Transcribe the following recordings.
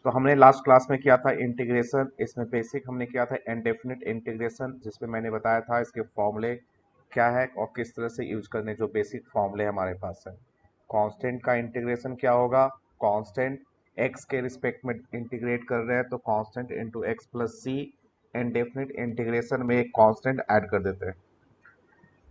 तो हमने last class में किया था इंटीग्रेशन, इसमें बेसिक हमने किया था इनडेफिनिट इंटीग्रेशन, जिसमें मैंने बताया था इसके फॉर्मूले क्या है और किस तरह से यूज करने, जो बेसिक फॉर्मूले हमारे पास है। कांस्टेंट का इंटीग्रेशन क्या होगा, कांस्टेंट एक्स के रिस्पेक्ट में इंटीग्रेट कर रहे हैं तो कांस्टेंट इंटू एक्स प्लस सी। इनडेफिनिट इंटीग्रेशन में एक कांस्टेंट ऐड कर देते हैं।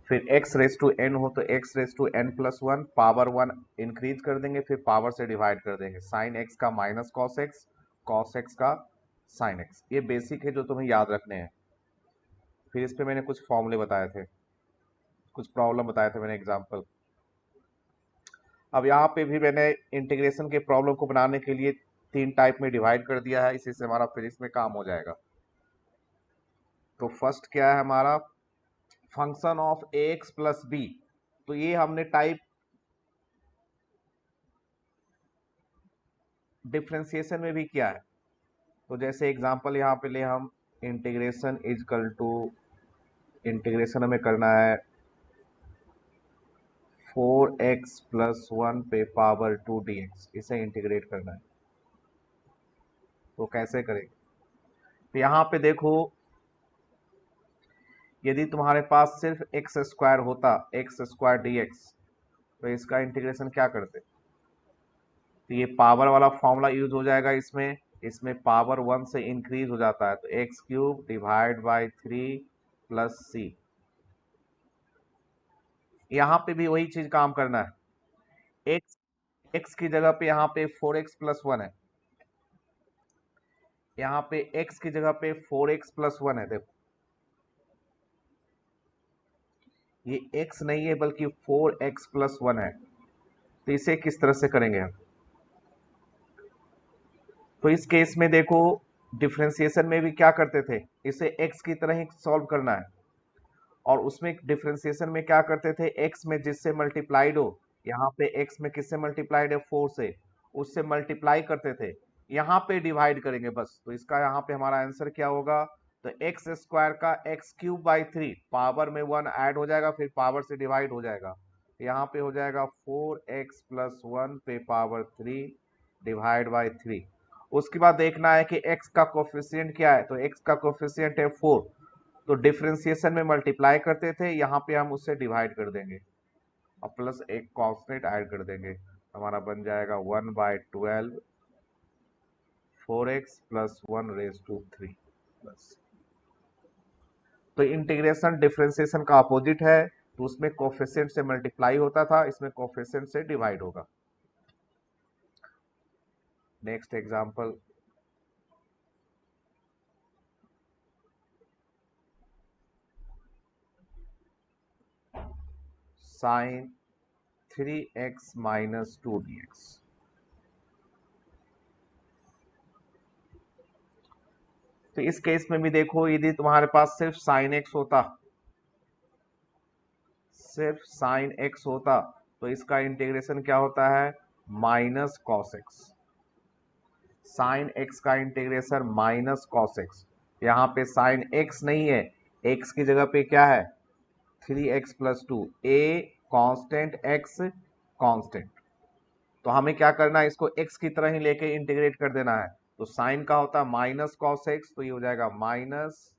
फिर x रेस टू n हो तो x raise to n plus one, power one increase कर देंगे, फिर पावर से डिवाइड कर देंगे। साइन x का माइनस कॉस x का साइन x। ये बेसिक है जो तुम्हें याद रखने हैं। फिर इस पे मैंने कुछ फॉर्मूले बताए थे, कुछ प्रॉब्लम बताए थे मैंने एग्जाम्पल। अब यहाँ पे भी मैंने इंटीग्रेशन के प्रॉब्लम को बनाने के लिए 3 टाइप में डिवाइड कर दिया है, इसी से हमारा फिर इसमें काम हो जाएगा। तो फर्स्ट क्या है हमारा, function of a x plus b. तो ये हमने टाइप डिफ्रेंसिएशन में भी किया है। तो जैसे एग्जांपल यहाँ पे ले हम, इंटीग्रेशन इजकल टू, इंटीग्रेशन हमें करना है 4x प्लस वन पे पावर 2 dx, इसे इंटीग्रेट करना है। तो कैसे करेंगे, तो यहाँ पे देखो, यदि तुम्हारे पास सिर्फ एक्स स्क्वायर होता, एक्स स्क्वायर डी एक्स, तो इसका इंटीग्रेशन क्या करते, तो ये पावर वाला फॉर्मूला यूज हो जाएगा इसमें। इसमें पावर वन से इंक्रीज हो जाता है, तो x cube divide by 3 plus c. यहाँ पे भी वही चीज काम करना है। एक्स एक्स की जगह पे यहाँ पे 4x प्लस वन है, यहाँ पे x की जगह पे 4x प्लस वन है। देखो ये x नहीं है बल्कि 4x प्लस वन है। तो इसे किस तरह से करेंगे हम, तो इस केस में देखो, डिफरेंशिएशन में भी क्या करते थे, इसे x की तरह ही सॉल्व करना है। और उसमें डिफरेंशिएशन में क्या करते थे, x में जिससे मल्टीप्लाइड हो, यहाँ पे x में किससे मल्टीप्लाइड है, 4 से, उससे मल्टीप्लाई करते थे। यहाँ पे डिवाइड करेंगे बस। तो इसका यहाँ पे हमारा आंसर क्या होगा, तो एक्स स्क्वायर का एक्स क्यूब बाई 3, पावर में वन ऐड हो जाएगा, फिर पावर से डिवाइड हो जाएगा। यहाँ पे हो जाएगा 4x प्लस वन पे पावर 3 डिवाइड बाई 3। उसके बाद देखना है कि x का कोफिशियंट क्या है, तो x का कोफिशियंट है 4। तो डिफरेंशिएशन में मल्टीप्लाई करते थे, यहाँ पे हम उससे डिवाइड कर देंगे और प्लस एक कांस्टेंट ऐड कर देंगे। हमारा बन जाएगा 1/12 4x plus one raise to 3 बस। तो इंटीग्रेशन डिफरेंशिएशन का अपोजिट है, तो उसमें कोफिशिएंट से मल्टीप्लाई होता था, इसमें कोफिशिएंट से डिवाइड होगा। Next example, sine 3x minus 2 dx। तो इस केस में भी देखो, यदि तुम्हारे पास सिर्फ साइन एक्स होता, सिर्फ साइन एक्स होता, तो इसका इंटीग्रेशन क्या होता है, minus cos x. Sign x का इंटीग्रेशन माइनस कॉस एक्स। यहाँ पे साइन एक्स नहीं है, एक्स की जगह पे क्या है, 3x plus two, a constant x constant. तो हमें क्या करना है, इसको x की तरह ही लेके इंटीग्रेट कर देना है। तो साइन का होता है माइनस कॉस एक्स, तो ये हो जाएगा माइनस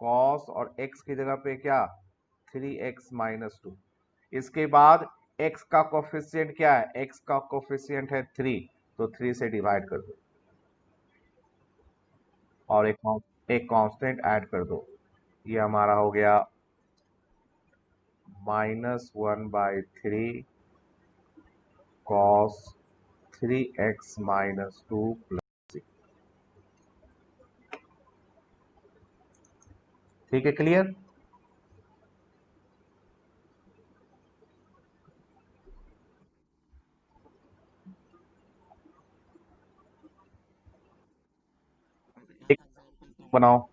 कॉस, और x की जगह पे क्या, 3x माइनस टू। इसके बाद x का कोफिशियंट क्या है, x का कोफिशियंट है 3, तो 3 से डिवाइड कर दो और एक कांस्टेंट ऐड कर दो। ये हमारा हो गया -1/3 cos 3x minus two plus 6। ठीक है, क्लियर। एक बनाओ,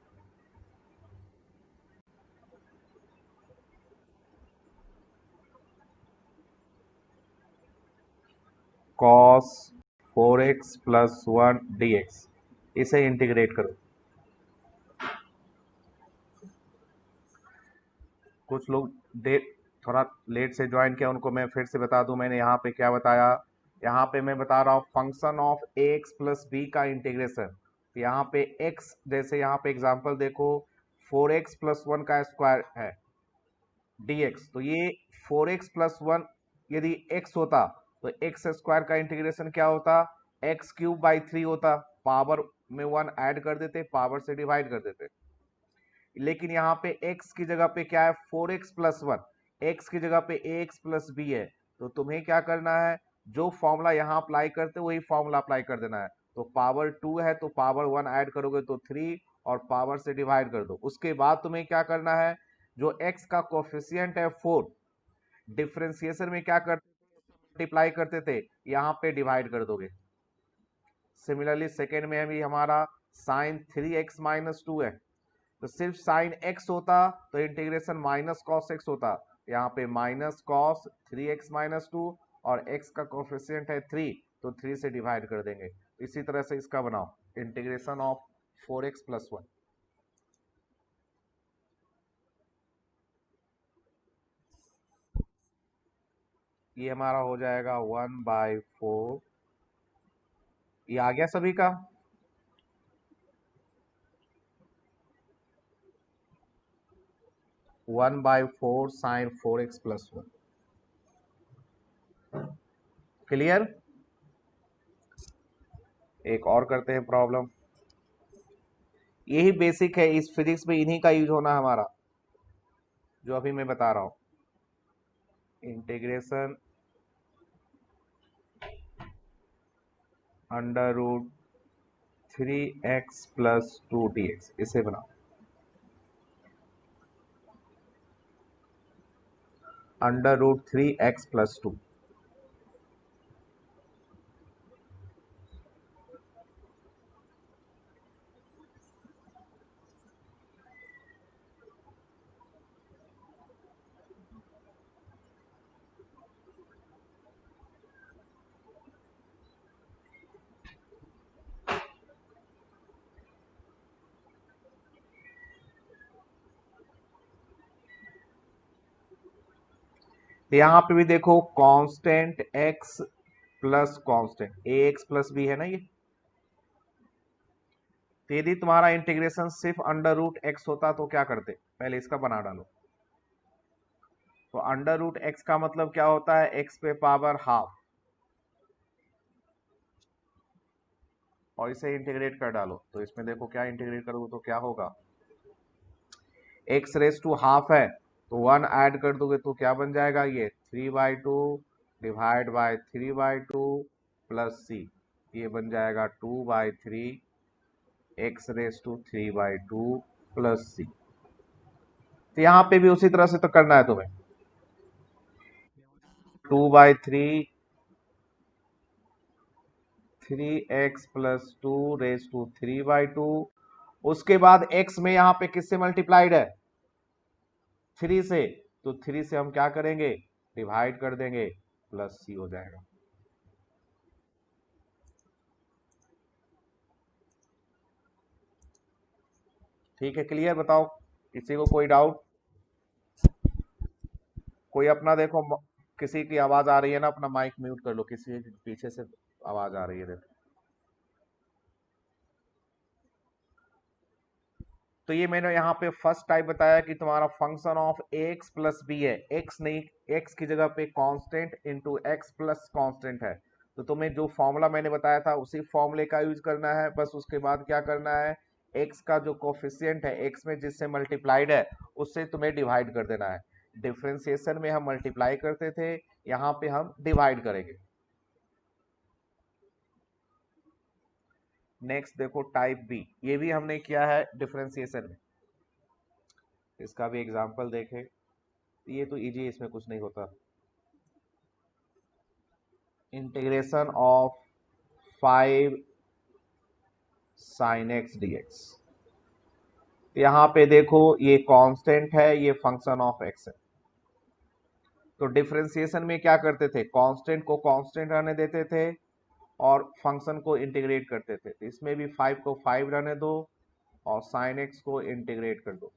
cos 4x plus one dx, इसे इंटीग्रेट करो। कुछ लोग डे थोड़ा लेट से ज्वाइन किया, उनको मैं फिर से बता दूं, मैंने यहाँ पे क्या बताया, यहाँ पे मैं बता रहा हूँ function of a x plus b का इंटीग्रेशन। तो यहाँ पे x, जैसे यहाँ पे एग्जांपल देखो, 4x प्लस वन का स्क्वायर है dx, तो ये 4x प्लस वन यदि x होता तो x स्क्वायर का इंटीग्रेशन क्या होता, एक्स क्यूब बाई थ्री होता। पावर में वन ऐड कर देते, पावर से डिवाइड कर देते। लेकिन यहाँ पे x की जगह पे क्या है, 4x प्लस वन, एक्स की जगह पे ax प्लस बी है। तो तुम्हें क्या करना है, जो फॉर्मूला यहाँ अप्लाई करते वही फॉर्मूला अप्लाई कर देना है। तो पावर टू है तो पावर वन ऐड करोगे तो थ्री, और पावर से डिवाइड कर दो। उसके बाद तुम्हें क्या करना है, जो x का कोफिशियंट है 4, डिफ्रेंसिएशन में क्या करते थे, मल्टीप्लाई करते थे, यहाँ पे डिवाइड कर दोगे। सिमिलरली सेकेंड में भी हमारा साइन 3x-2 है, तो सिर्फ साइन x होता तो इंटीग्रेशन माइनस कॉस x होता। यहाँ पे माइनस कॉस 3x-2, और x का कोफिशियंट है 3, तो 3 से डिवाइड कर देंगे। इसी तरह से इसका बनाओ, integration of 4x plus one. ये हमारा हो जाएगा 1/4। ये आ गया सभी का। 1/4 sign 4x plus one. Clear. एक और करते हैं प्रॉब्लम। यही बेसिक है, इस फिजिक्स में इन्हीं का यूज होना है हमारा, जो अभी मैं बता रहा हूं। Integration under root 3x plus 2 dx, इसे बनाओ। Under root 3x plus 2। यहाँ पे भी देखो, constant x plus constant a x plus b है ना ये। तो यदि तुम्हारा इंटीग्रेशन सिर्फ अंडर रूट एक्स होता तो क्या करते, पहले इसका बना डालो। तो अंडर रूट एक्स का मतलब क्या होता है, एक्स पे पावर हाफ, और इसे इंटीग्रेट कर डालो। तो इसमें देखो क्या इंटीग्रेट करोगे तो क्या होगा, एक्स रेस टू हाफ है तो वन ऐड कर दोगे तो क्या बन जाएगा, ये 3/2 डिवाइड बाय 3/2 प्लस सी, ये बन जाएगा 2/3 एक्स रेस टू 3/2 प्लस सी। तो यहाँ पे भी उसी तरह से तो करना है तुम्हें, 2/3 3x प्लस 2 रेस टू 3/2। उसके बाद x में यहाँ पे किससे मल्टीप्लाइड है, 3 से, तो 3 से हम क्या करेंगे, डिवाइड कर देंगे, प्लस सी हो जाएगा। ठीक है, क्लियर। बताओ, किसी को कोई डाउट, कोई अपना देखो, किसी की आवाज आ रही है ना, अपना माइक म्यूट कर लो, किसी के पीछे से आवाज आ रही है देखो। तो ये मैंने यहाँ पे फर्स्ट टाइप बताया कि तुम्हारा function of x plus b है, एक्स नहीं, एक्स की जगह पे constant into x plus constant है। तो तुम्हें जो फॉर्मूला मैंने बताया था उसी फॉर्मूले का यूज करना है। बस उसके बाद क्या करना है, एक्स का जो कोफिशियंट है एक्स में जिससे मल्टीप्लाइड है उससे तुम्हें डिवाइड कर देना है। डिफ्रेंसिएशन में हम मल्टीप्लाई करते थे, यहाँ पे हम डिवाइड करेंगे। नेक्स्ट देखो टाइप बी, ये भी हमने किया है डिफ्रेंसिएशन में, इसका भी एग्जांपल देखें। ये तो इजी है, इसमें कुछ नहीं होता। Integration of 5 sin x dx। यहाँ पे देखो ये कांस्टेंट है, ये फंक्शन ऑफ x है। तो डिफरेंशिएशन में क्या करते थे, कांस्टेंट को कांस्टेंट रहने देते थे और फंक्शन को इंटीग्रेट करते थे। तो इसमें भी 5 को 5 रहने दो और sin x को इंटीग्रेट कर दो।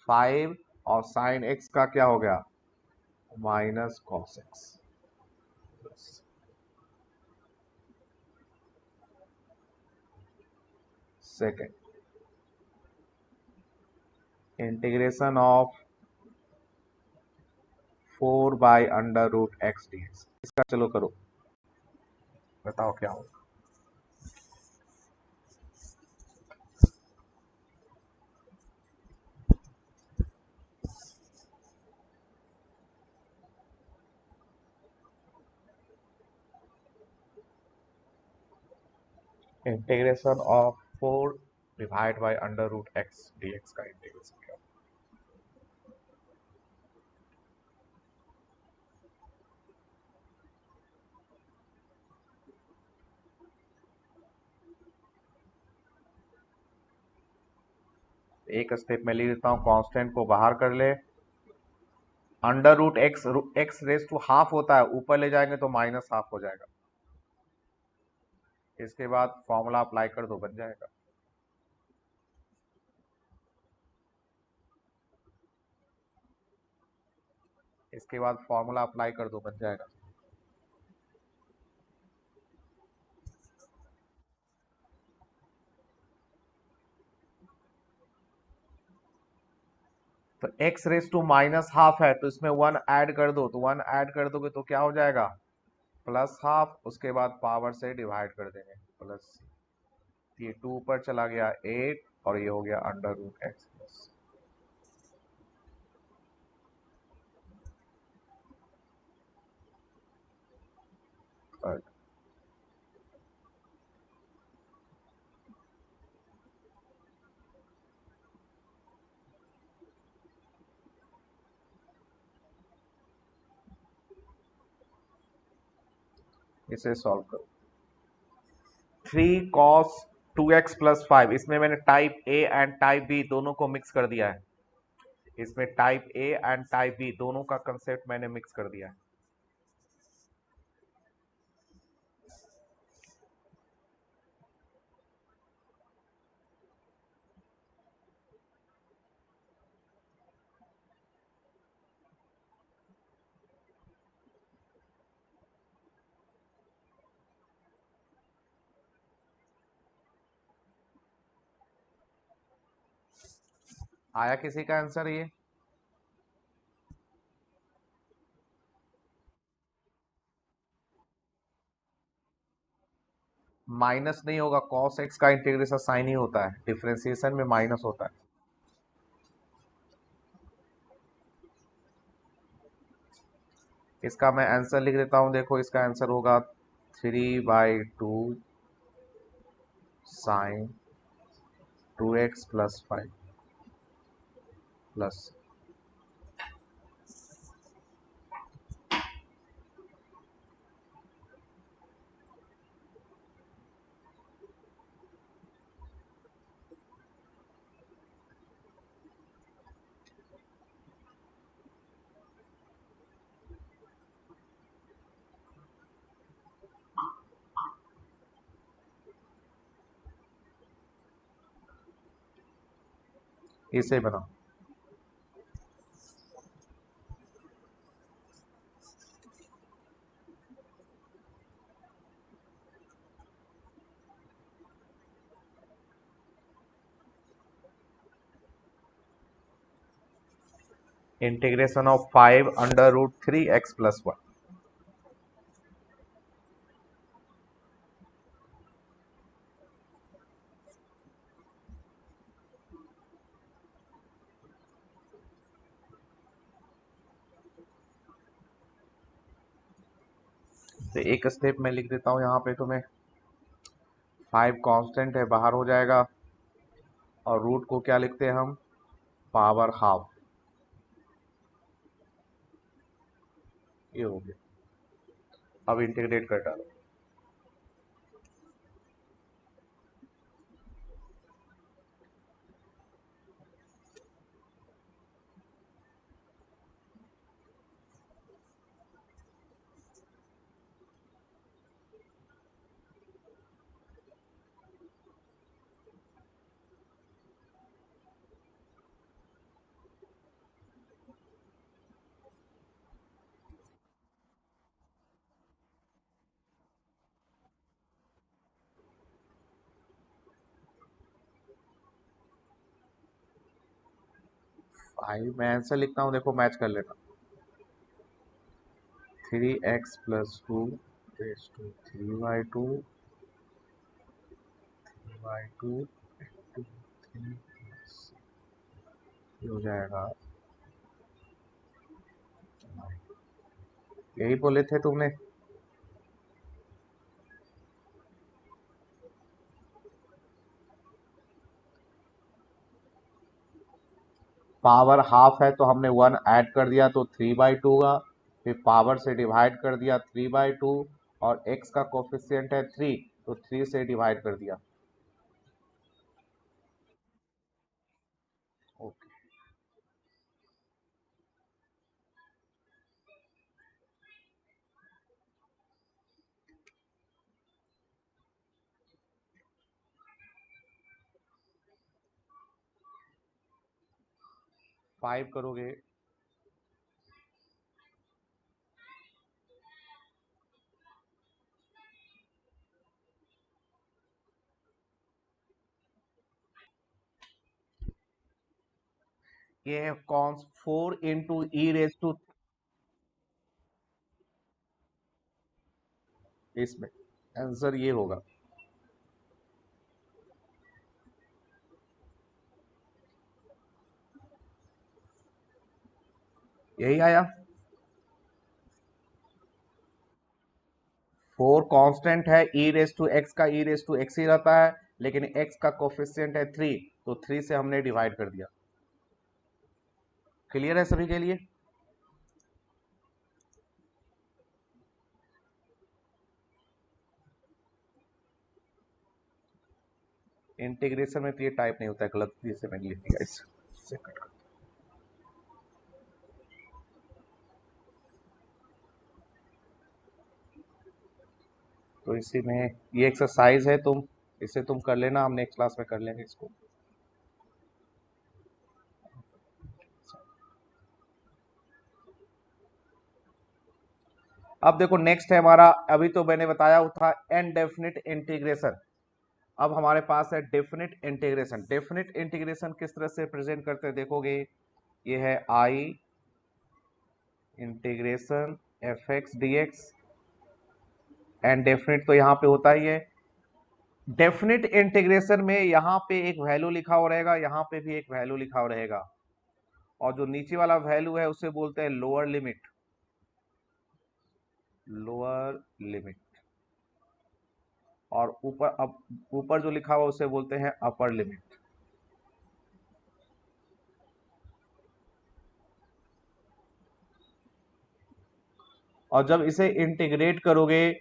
5 और sin x का क्या हो गया, minus cos x। Plus. Second, integration of 4/√x dx। इसका चलो करो, बताओ क्या होगा। इंटीग्रेशन ऑफ 4/√x dx का इंटीग्रेशन क्या होगा। एक स्टेप में लिख देता हूँ, कांस्टेंट को बाहर कर ले, √x, x raise to half होता है, ऊपर ले जाएंगे तो माइनस हाफ हो जाएगा। इसके बाद फॉर्मूला अप्लाई कर दो, बन जाएगा। इसके बाद फॉर्मूला अप्लाई कर दो, बन जाएगा। तो x raise to minus half है, तो इसमें 1 ऐड कर दो, तो 1 ऐड कर दोगे तो क्या हो जाएगा, प्लस हाफ। उसके बाद पावर से डिवाइड कर देंगे, प्लस। ये 2 ऊपर चला गया 8, और ये हो गया √x प्लस। इसे सॉल्व करो। 3 cos 2x + 5, इसमें मैंने type A and type B दोनों को मिक्स कर दिया है। इसमें type A and type B दोनों का कंसेप्ट मैंने मिक्स कर दिया है। आया किसी का आंसर ये? माइनस नहीं होगा, cos x का इंटीग्रेशन साइन ही होता है, डिफरेंशिएशन में माइनस होता है। इसका मैं आंसर लिख देता हूं, देखो इसका आंसर होगा 3/2 साइन 2x + 5 प्लस। इसे बनाओ। Integration of 5/√3x + 1। तो एक स्टेप में लिख देता हूं यहाँ पे तुम्हें, 5 कांस्टेंट है, बाहर हो जाएगा, और रूट को क्या लिखते हैं हम, पावर हाफ। ये हो गया। अब इंटीग्रेट कर डालो। भाई मैं आंसर लिखता हूँ, देखो मैच कर लेना। 3x+2 रेस टू 3/2 3/2 इंटू 3 हो जाएगा। यही बोले थे तुमने। पावर हाफ है तो हमने 1 ऐड कर दिया तो 3/2 हुआ। फिर पावर से डिवाइड कर दिया 3/2, और x का कोफिशिएंट है 3 तो 3 से डिवाइड कर दिया। ओके, 5 करोगे। ये है कॉन्स 4 × e⁻²। इसमें आंसर ये होगा। यही आया। 4 कांस्टेंट है, e⁻x का e⁻x ही रहता है, लेकिन x का कोफिशिएंट है 3 तो 3 से हमने डिवाइड कर दिया। क्लियर है सभी के लिए? इंटीग्रेशन में तो ये टाइप नहीं होता है, गलती से मैंने लिख दिया इसे कट कर। तो इसी में ये एक्सरसाइज है, तुम इसे तुम कर लेना, हम नेक्स्ट क्लास में कर लेंगे इसको। अब देखो नेक्स्ट है हमारा, अभी तो मैंने बताया वो था इनडेफिनिट इंटीग्रेशन। अब हमारे पास है डेफिनिट इंटीग्रेशन। डेफिनिट इंटीग्रेशन किस तरह से प्रेजेंट करते हैं देखोगे। ये है I integration f(x) dx। And definite तो यहाँ पे होता ही है। डेफिनिट इंटीग्रेशन में यहाँ पे एक वैल्यू लिखा हुआ रहेगा, यहाँ पे भी एक वैल्यू लिखा हुआ रहेगा, और जो नीचे वाला वैल्यू है उसे बोलते हैं लोअर लिमिट। Lower limit. और ऊपर, अब ऊपर जो लिखा हुआ उसे बोलते हैं अपर लिमिट। और जब इसे इंटीग्रेट करोगे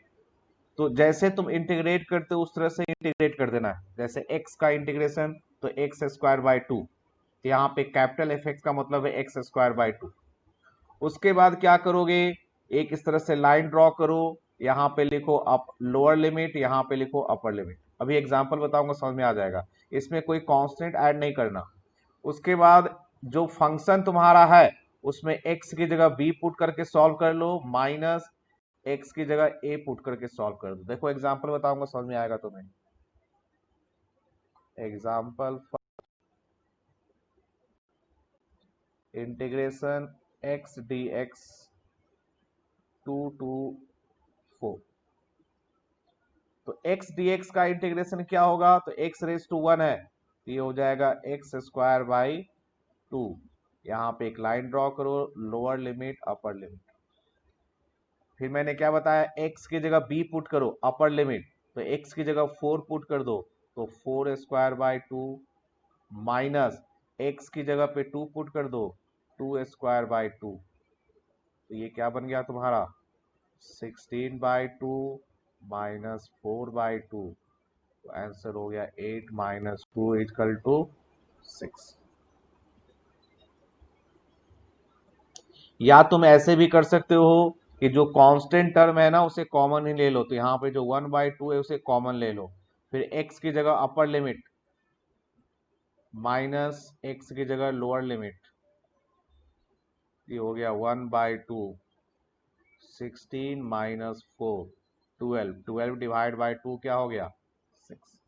तो जैसे तुम इंटीग्रेट करते हो उस तरह से इंटीग्रेट कर देना है। जैसे x का इंटीग्रेशन तो x²/2, तो यहाँ पे कैपिटल F(x) का मतलब है x²/2। उसके बाद क्या करोगे, एक इस तरह से लाइन ड्रॉ करो, यहाँ पे लिखो अप लोअर लिमिट, यहाँ पे लिखो अपर लिमिट। अभी एग्जांपल बताऊंगा, समझ में आ जाएगा। इसमें कोई कांस्टेंट ऐड नहीं करना। उसके बाद जो फंक्शन तुम्हारा है उसमें x की जगह b पुट करके सॉल्व कर लो, माइनस x की जगह a पुट करके सॉल्व कर दो। देखो एग्जांपल बताऊंगा, समझ में आएगा तुम्हें। Example, integration x dx 2 to 4। तो x dx का इंटीग्रेशन क्या होगा, तो x⁻1 है तो ये हो जाएगा x²/2। यहाँ पे एक लाइन ड्रॉ करो, लोअर लिमिट अपर लिमिट। फिर मैंने क्या बताया, x की जगह b पुट करो अपर लिमिट, तो x की जगह 4 पुट कर दो तो 4²/2, माइनस x की जगह पे 2 पुट कर दो 2²/2, तो ये क्या बन गया तुम्हारा 16/2 माइनस 4/2। तो आंसर हो गया 8 - 2 = 6। या तुम ऐसे भी कर सकते हो कि जो कांस्टेंट टर्म है ना उसे कॉमन ही ले लो, तो यहाँ पे जो 1/2 है उसे कॉमन ले लो। फिर x की जगह अपर लिमिट माइनस x की जगह लोअर लिमिट, ये हो गया 1/2। 16 - 4 12, 12 डिवाइड बाई 2 क्या हो गया 6।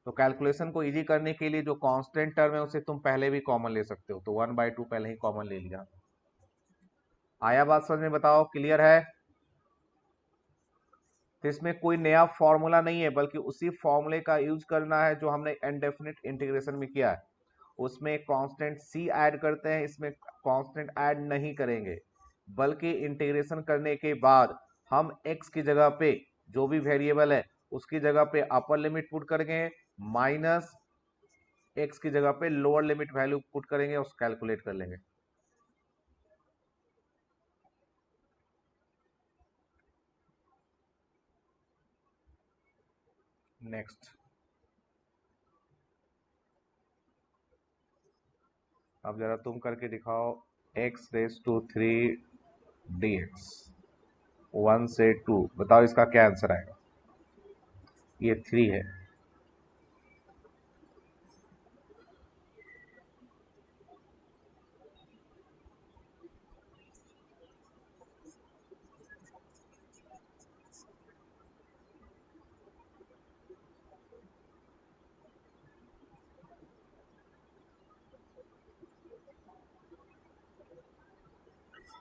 तो कैलकुलेशन को इजी करने के लिए जो कांस्टेंट टर्म है उसे तुम पहले भी कॉमन ले सकते हो, तो 1/2 पहले ही कॉमन ले लिया। आया बात समझ में? बताओ, क्लियर है? तो इसमें कोई नया फॉर्मूला नहीं है, बल्कि उसी फॉर्मूले का यूज करना है जो हमने इनडेफिनिट इंटीग्रेशन में किया है। उसमें कांस्टेंट सी ऐड करते हैं, इसमें कांस्टेंट ऐड नहीं करेंगे, बल्कि इंटीग्रेशन करने के बाद हम एक्स की जगह पे जो भी वेरिएबल है उसकी जगह पे अपर लिमिट पुट करेंगे, माइनस एक्स की जगह पे लोअर लिमिट वैल्यू पुट करेंगे, उस कैलकुलेट कर लेंगे। नेक्स्ट, अब जरा तुम करके दिखाओ। x⁻³ dx 1 से 2, बताओ इसका क्या आंसर आएगा? ये 3 है।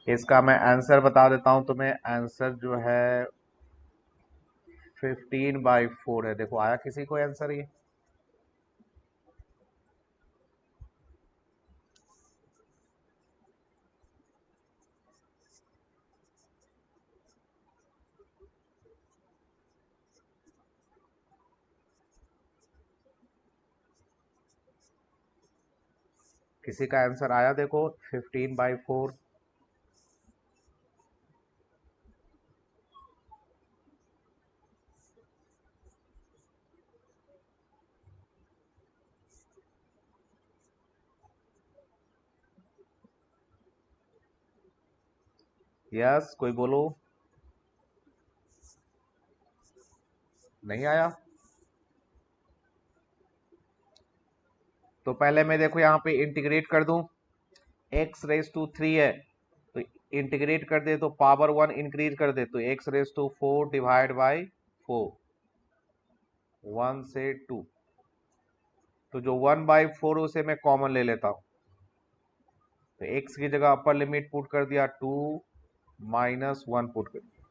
इसका मैं आंसर बता देता हूं तुम्हें। आंसर जो है 15/4 है। देखो, आया किसी को आंसर ये? किसी का आंसर आया? देखो, 15/4। यस, कोई बोलो। नहीं आया? तो पहले मैं देखो यहाँ पे इंटीग्रेट कर दूं। x⁻³ है, तो इंटीग्रेट कर दे तो पावर 1 इंक्रीज कर दे, तो x⁻4 डिवाइड बाई 4, 1 से 2। तो जो 1/4 उसे मैं कॉमन ले लेता हूं, तो x की जगह अपर लिमिट पुट कर दिया 2 माइनस 1 पुट कर दिया,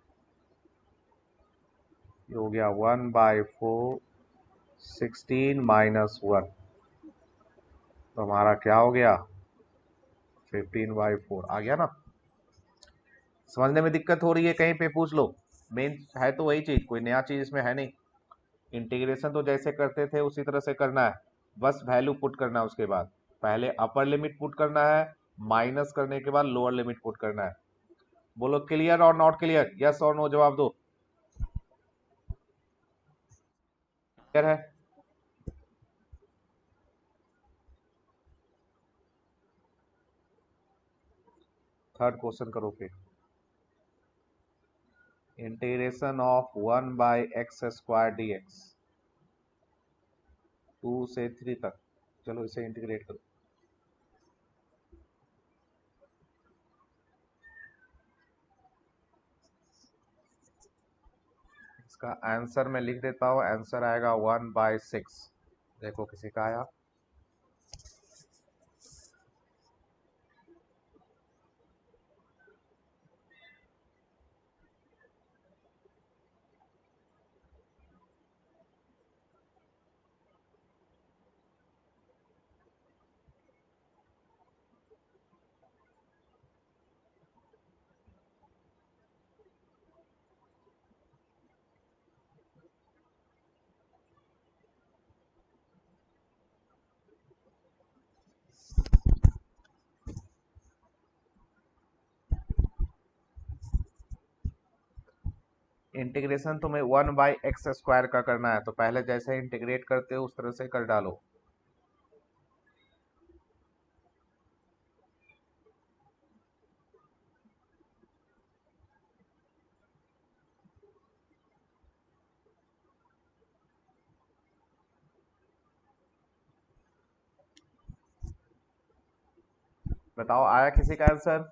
ये हो गया 1/4, 16 माइनस 1, तो हमारा क्या हो गया? 15/4 आ गया ना? समझने में दिक्कत हो रही है कहीं पे पूछ लो। मेन है तो वही चीज, कोई नया चीज इसमें है नहीं। इंटीग्रेशन तो जैसे करते थे उसी तरह से करना है, बस वैल्यू पुट करना है। उसके बाद पहले अपर लिमिट पुट करना है, माइनस करने के बाद लोअर लिमिट पुट करना है। बोलो क्लियर और नॉट क्लियर, यस और नो जवाब दो। क्लियर है? थर्ड क्वेश्चन करो फिर। इंटीग्रेशन ऑफ 1/x² dx 2 से 3 तक। चलो इसे इंटीग्रेट करो। इसका आंसर मैं लिख देता हूं। आंसर आएगा 1/6। देखो किसी का आया? इंटीग्रेशन तुम्हें 1/x² का करना है, तो पहले जैसे इंटीग्रेट करते हो उस तरह से कर डालो। बताओ, आया किसी का आंसर?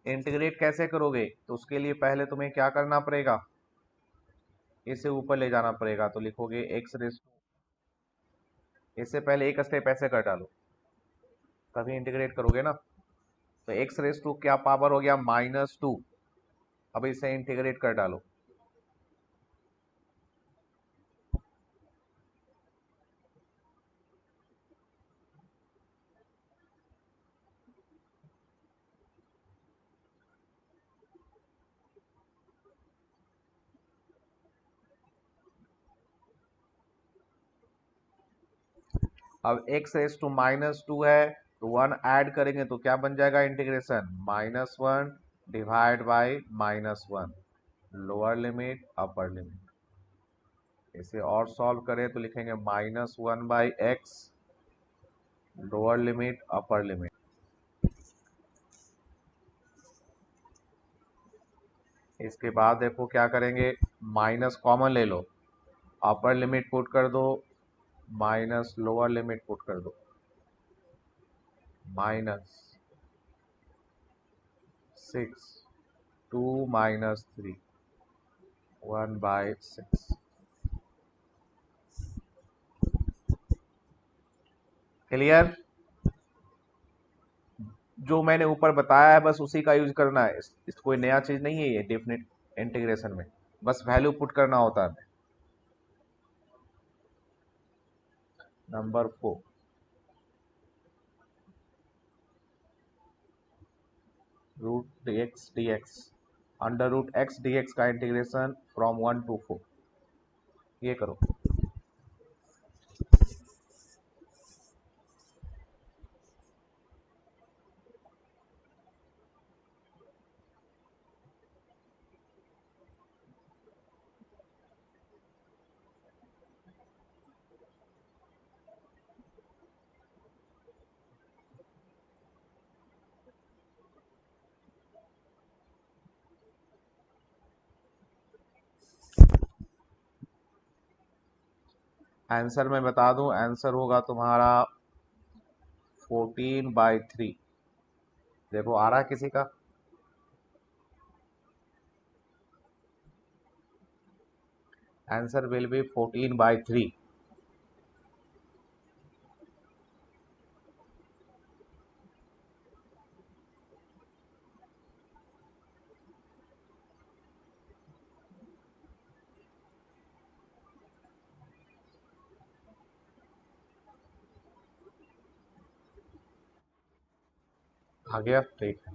इंटीग्रेट कैसे करोगे? तो उसके लिए पहले तुम्हें क्या करना पड़ेगा? इसे ऊपर ले जाना पड़ेगा, तो लिखोगे एक्स रेस टू, इससे पहले एक स्टेप ऐसे कर डालो, तभी इंटीग्रेट करोगे ना। तो एक्स रेस टू क्या पावर हो गया, -2। अब इसे इंटीग्रेट कर डालो। अब एक्स रेस टू -2 है, तो 1 ऐड करेंगे तो क्या बन जाएगा integration, -1 divide by -1, lower limit upper limit. इसे और सॉल्व करें तो लिखेंगे -1/x, lower limit upper limit. इसके बाद देखो क्या करेंगे, माइनस कॉमन ले लो, अपर लिमिट पुट कर दो, माइनस लोअर लिमिट पुट कर दो, -6, 2 -3, 1/6। क्लियर? जो मैंने ऊपर बताया है बस उसी का यूज करना है, कोई नया चीज नहीं है ये डेफिनेट इंटीग्रेशन में, बस वैल्यू पुट करना होता है। Number 4, √x dx, √x dx का इंटीग्रेशन फ्रॉम 1 to 4, ये करो। आंसर मैं बता दूं, आंसर होगा तुम्हारा 14/3। देखो आ रहा है किसी का, आंसर विल बी 14/3। आ गया, ठीक है।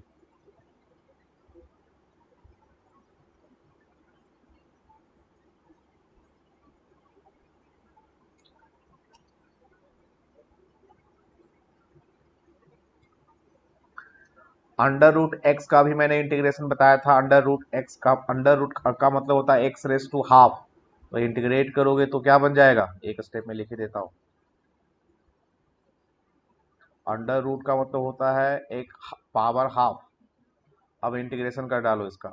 √x का भी मैंने इंटीग्रेशन बताया था। √x का, अंडर रूट का मतलब होता है x⁻², तो इंटीग्रेट करोगे तो क्या बन जाएगा, एक स्टेप में लिख ही देता हूँ। अंडर रूट का मतलब होता है एक पावर हाफ। अब इंटीग्रेशन कर डालो इसका,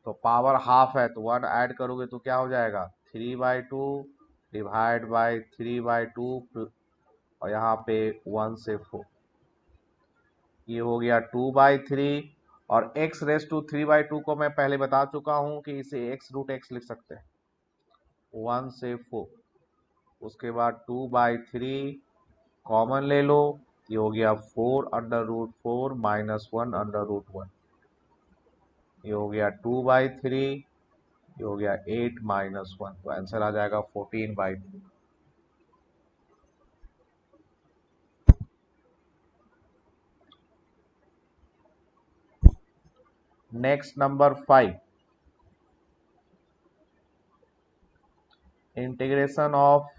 तो पावर हाफ है तो 1 ऐड करोगे तो क्या हो जाएगा, 3/2 डिवाइड बाई 3/2, और यहाँ पे 1 से 4, ये हो गया 2/3। और x⁻³ को मैं पहले बता चुका हूं कि इसे x√x लिख सकते हैं, 1 से 4। उसके बाद 2/3 कॉमन ले लो, ये हो गया 4√4 -1√1, ये हो गया 2/3, ये हो गया 8 -1, तो आंसर आ जाएगा 14/2। Next number 5, integration of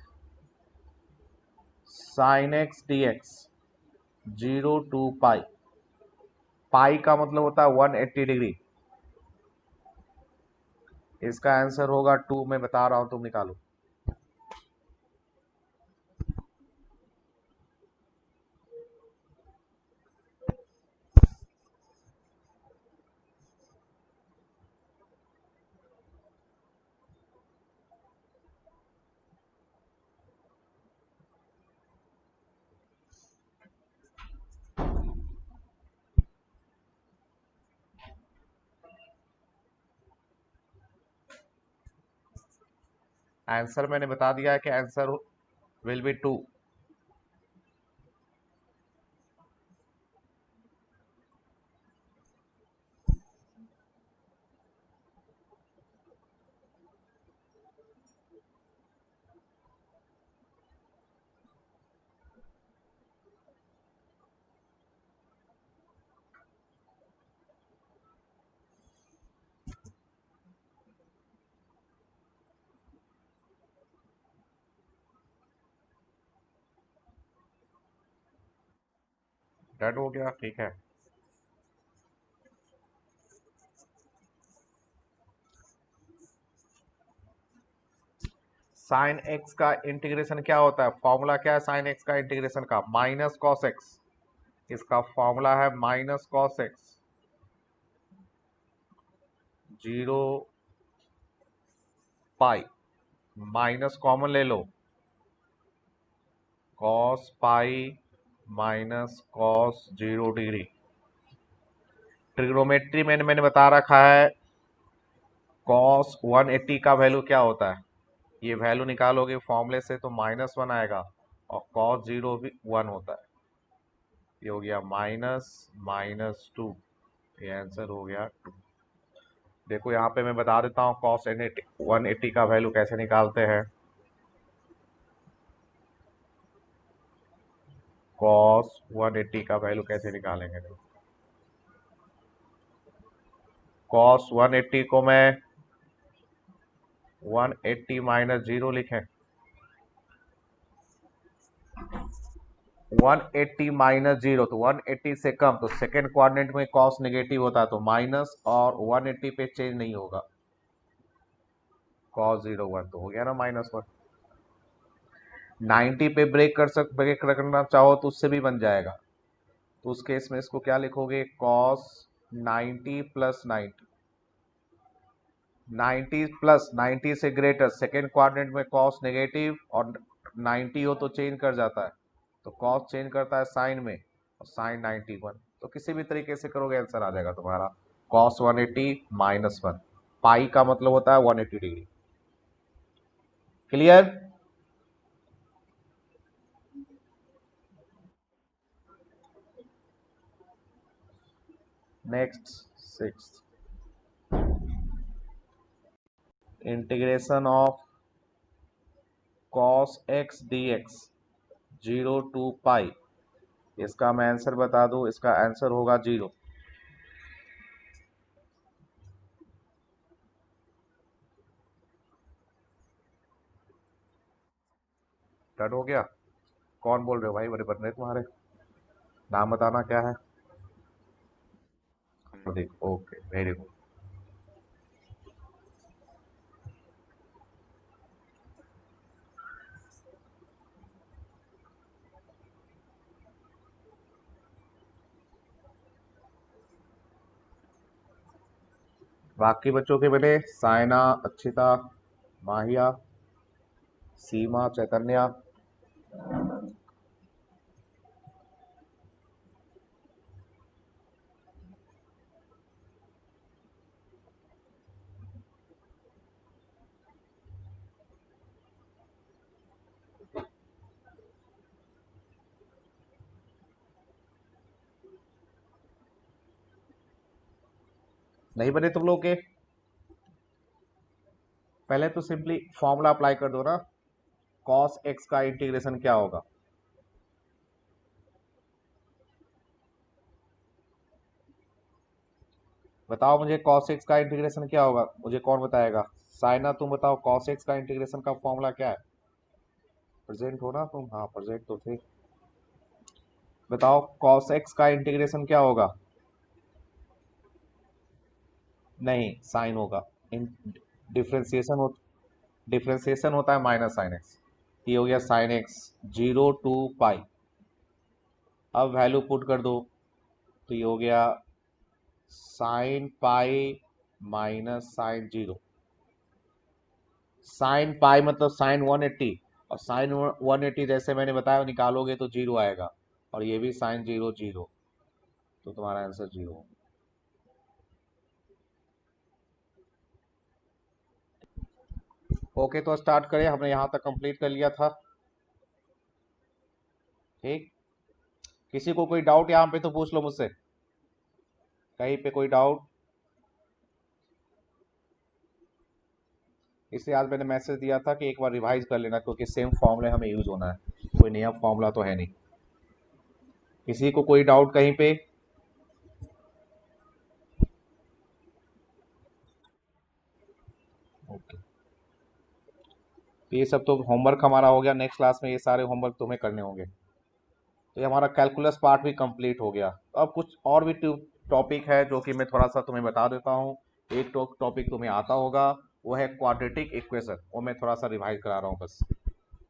sin x dx 0 to पाई। पाई का मतलब होता है 180 डिग्री। इसका आंसर होगा 2, मैं बता रहा हूं तुम निकालो। आंसर मैंने बता दिया है कि आंसर विल बी 2। डन हो गया, ठीक है। साइन एक्स का इंटीग्रेशन क्या होता है? फॉर्मूला क्या है साइन एक्स का इंटीग्रेशन का? Minus cos x. इसका फॉर्मूला है minus cos x. 0 pi, minus common ले लो, cos pi minus cos 0 degree. Trigonometry में मैंने बता रखा है कॉस 180 का वैल्यू क्या होता है। ये वैल्यू निकालोगे फॉर्मूले से तो -1 आएगा, और कॉस 0 भी 1 होता है। ये हो गया -2। ये आंसर हो गया 2। देखो यहाँ पे मैं बता देता हूँ कॉस 180 का वैल्यू कैसे निकालते हैं। कॉस 180 का वैल्यू कैसे निकालेंगे? कॉस 180 को मैं 180 -0 लिखें। 180 -0 तो 180 से कम, तो सेकेंड क्वाड्रेंट में कॉस नेगेटिव होता है, तो माइनस, और 180 पे चेंज नहीं होगा। कॉस 0 1 तो हो गया ना -1। 90 पे ब्रेक रखना चाहो तो उससे भी बन जाएगा। तो उस केस में इसको क्या लिखोगे? Cos 90 plus 90। 90 प्लस 90 से ग्रेटर, सेकेंड क्वाड्रेंट में कॉस नेगेटिव, और 90 हो तो चेंज कर जाता है, तो कॉस चेंज करता है साइन में, और साइन 91। तो किसी भी तरीके से करोगे आंसर आ जाएगा तुम्हारा कॉस 180 -1। पाई का मतलब होता है 180 degree. Clear? Next 6, integration of cos x d x 0 two pi. इसका मैं आंसर बता दूं, इसका आंसर होगा 0। डन हो गया। कौन बोल रहे हो भाई? बड़े बन रहे तुम्हारे। नाम बताना क्या है? हार्दिक, ओके, वेरी गुड। बाकी बच्चों के बने सायना, अच्छिता, माहिया, सीमा, चैतन्या। नहीं बने तुम लोग के? पहले तो सिंपली फॉर्मूला अप्लाई कर दो ना। कॉस एक्स का इंटीग्रेशन क्या होगा? बताओ मुझे, कॉस एक्स का इंटीग्रेशन क्या होगा? मुझे कौन बताएगा? साइना तुम बताओ, कॉस एक्स का इंटीग्रेशन का फॉर्मूला क्या है? प्रेजेंट हो ना तुम? हाँ प्रेजेंट तो थे। बताओ कॉस एक्स का इंटीग्रेशन क्या होगा? नहीं, साइन होगा। डिफ्रेंसिएशन हो, डिफ्रेंसिएशन होता है माइनस साइन एक्स। ये हो गया साइन एक्स 0 टू पाई। अब वैल्यू पुट कर दो, तो ये हो गया sine pi minus sine 0। Sine pi मतलब साइन 180, और साइन 180 जैसे मैंने बताया निकालोगे तो 0 आएगा, और ये भी साइन 0 0, तो तुम्हारा आंसर 0। ओके, तो स्टार्ट करें। हमने यहाँ तक कंप्लीट कर लिया था। ठीक, किसी को कोई डाउट यहाँ पे तो पूछ लो मुझसे, कहीं पे कोई डाउट। इसलिए आज मैंने मैसेज दिया था कि एक बार रिवाइज कर लेना, क्योंकि सेम फॉर्मूला हमें यूज होना है, कोई नया फॉर्मूला तो है नहीं। किसी को कोई डाउट कहीं पे? ओके, तो ये सब तो होमवर्क हमारा हो गया। नेक्स्ट क्लास में ये सारे होमवर्क तुम्हें करने होंगे। तो ये हमारा कैलकुलस पार्ट भी कंप्लीट हो गया। तो अब कुछ और भी टॉपिक है जो कि मैं थोड़ा सा तुम्हें बता देता हूँ। एक टॉपिक तुम्हें आता होगा, वो है क्वाड्रेटिक इक्वेशन। वो मैं थोड़ा सा रिवाइज करा रहा हूँ बस,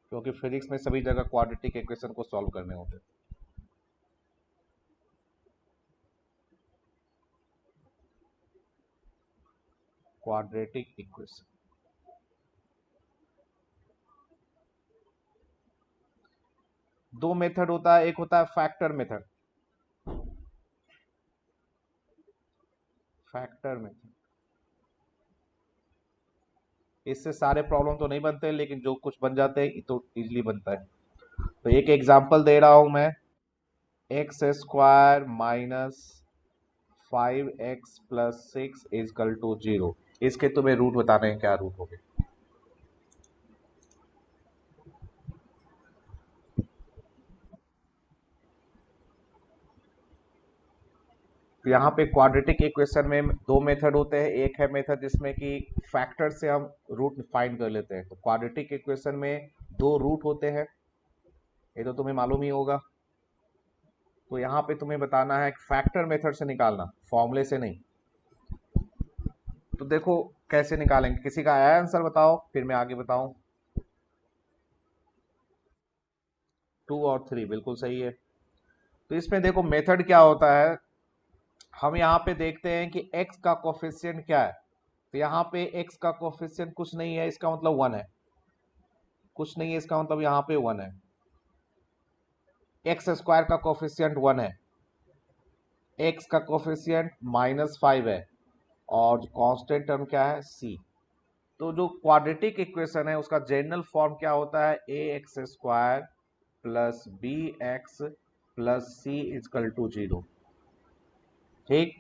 क्योंकि फिजिक्स में सभी जगह क्वाड्रेटिक इक्वेशन को सॉल्व करने होते हैं। क्वाड्रेटिक इक्वेशन दो मेथड होता है। एक होता है फैक्टर मेथड। फैक्टर मेथड, इससे सारे प्रॉब्लम तो नहीं बनते, लेकिन जो कुछ बन जाते हैं तो इजीली बनता है। तो एक एग्जांपल दे रहा हूं मैं। X square minus 5x+6 equal to 0। इसके तुम्हें रूट बताने हैं, क्या रूट हो गए। तो यहाँ पे क्वाड्रेटिक इक्वेशन में दो मेथड होते हैं। एक है मेथड जिसमें कि फैक्टर से हम रूट फाइंड कर लेते हैं। तो क्वाड्रेटिक इक्वेशन में दो रूट होते हैं, ये तो तुम्हें मालूम ही होगा। तो यहाँ पे तुम्हें बताना है फैक्टर मेथड से निकालना, फॉर्मूले से नहीं। तो देखो कैसे निकालेंगे। किसी का आया आंसर बताओ, फिर मैं आगे बताऊं। 2 और 3 बिल्कुल सही है। तो इसमें देखो मेथड क्या होता है। हम यहाँ पे देखते हैं कि x का कोफिशिएंट क्या है। तो यहाँ पे x का कोफिशिएंट कुछ नहीं है, इसका मतलब 1 है। कुछ नहीं है, इसका मतलब यहाँ पे 1 है। एक्स स्क्वायर का कोफिशिएंट 1 है। x का कोफिशिएंट -5 है। और कांस्टेंट टर्म क्या है, c। तो जो क्वाड्रेटिक इक्वेशन है उसका जनरल फॉर्म क्या होता है, ax² plus bx plus c equal to 0। ठीक,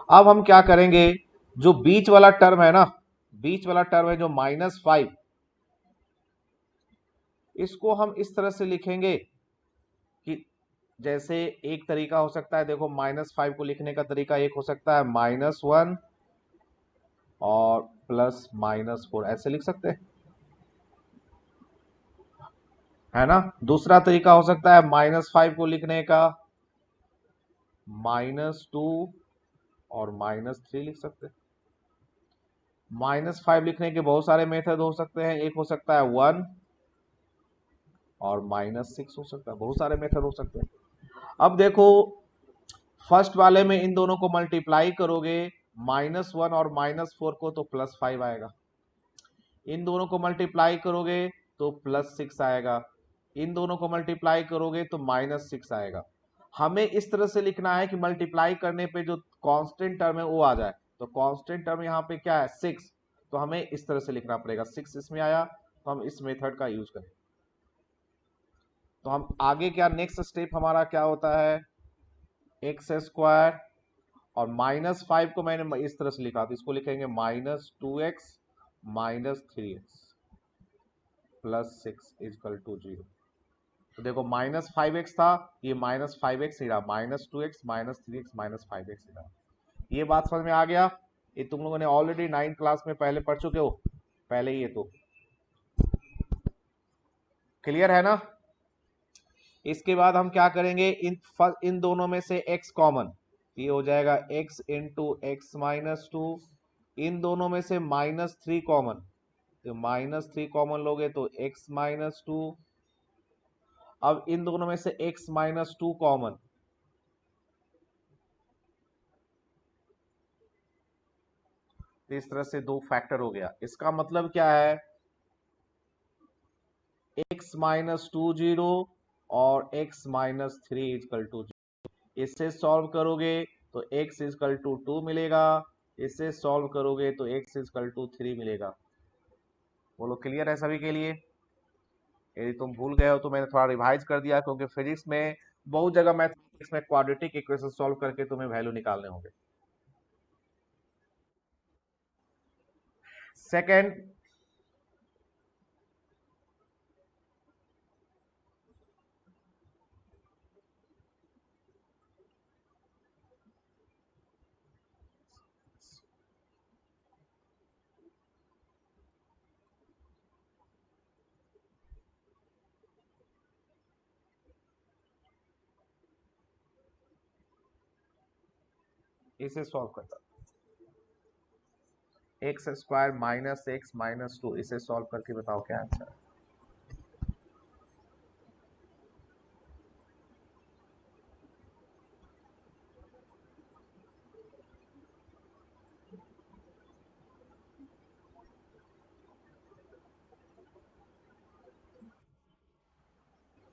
अब हम क्या करेंगे, जो बीच वाला टर्म है ना, बीच वाला टर्म है जो -5, इसको हम इस तरह से लिखेंगे कि जैसे एक तरीका हो सकता है, देखो -5 को लिखने का तरीका एक हो सकता है -1 और +-4, ऐसे लिख सकते हैं, है ना। दूसरा तरीका हो सकता है -5 को लिखने का -2 और -3 लिख सकते हैं। -5 लिखने के बहुत सारे मेथड हो सकते हैं। एक हो सकता है 1 और -6 हो सकता है, बहुत सारे मेथड हो सकते हैं। अब देखो फर्स्ट वाले में इन दोनों को मल्टीप्लाई करोगे, -1 और -4 को, तो +5 आएगा। इन दोनों को मल्टीप्लाई करोगे तो +6 आएगा। इन दोनों को मल्टीप्लाई करोगे तो -6 आएगा। हमें इस तरह से लिखना है कि मल्टीप्लाई करने पे जो कांस्टेंट टर्म है वो आ जाए। तो कांस्टेंट टर्म यहाँ पे क्या है, 6। तो हमें इस तरह से लिखना पड़ेगा, 6 इसमें आया तो हम इस मेथड का यूज करें। तो हम आगे क्या, नेक्स्ट स्टेप हमारा क्या होता है, x² और -5 को मैंने इस तरह से लिखा, तो इसको लिखेंगे -2x -3x +6 इजकल टू 0। तो देखो -5x था, ये -5x ही रहा, -2x -3x -5x ही रहा। ये बात समझ में आ गया। ये तुम लोगों ने ऑलरेडी 9th क्लास में पहले पढ़ चुके हो, पहले ही। ये तो क्लियर है ना। इसके बाद हम क्या करेंगे, इन दोनों में से x कॉमन, ये हो जाएगा x इंटू एक्स -2। इन दोनों में से -3 कॉमन, तो -3 कॉमन लोगे तो x -2। अब इन दोनों में से x -2 कॉमन, तो इस तरह से दो फैक्टर हो गया। इसका मतलब क्या है, x -2 0 और x -3 इजकल टू 0। इससे सॉल्व करोगे तो x इजकल टू 2 मिलेगा। इससे सॉल्व करोगे तो x इजकल टू 3 मिलेगा। बोलो क्लियर है सभी के लिए? यदि तुम भूल गए हो तो मैंने थोड़ा रिवाइज कर दिया, क्योंकि फिजिक्स में बहुत जगह मैथमेटिक्स में क्वाड्रेटिक इक्वेशन सॉल्व करके तुम्हें वैल्यू निकालने होंगे। सेकंड, इसे सॉल्व करता, x square minus x minus two, इसे सॉल्व करके बताओ क्या आंसर है।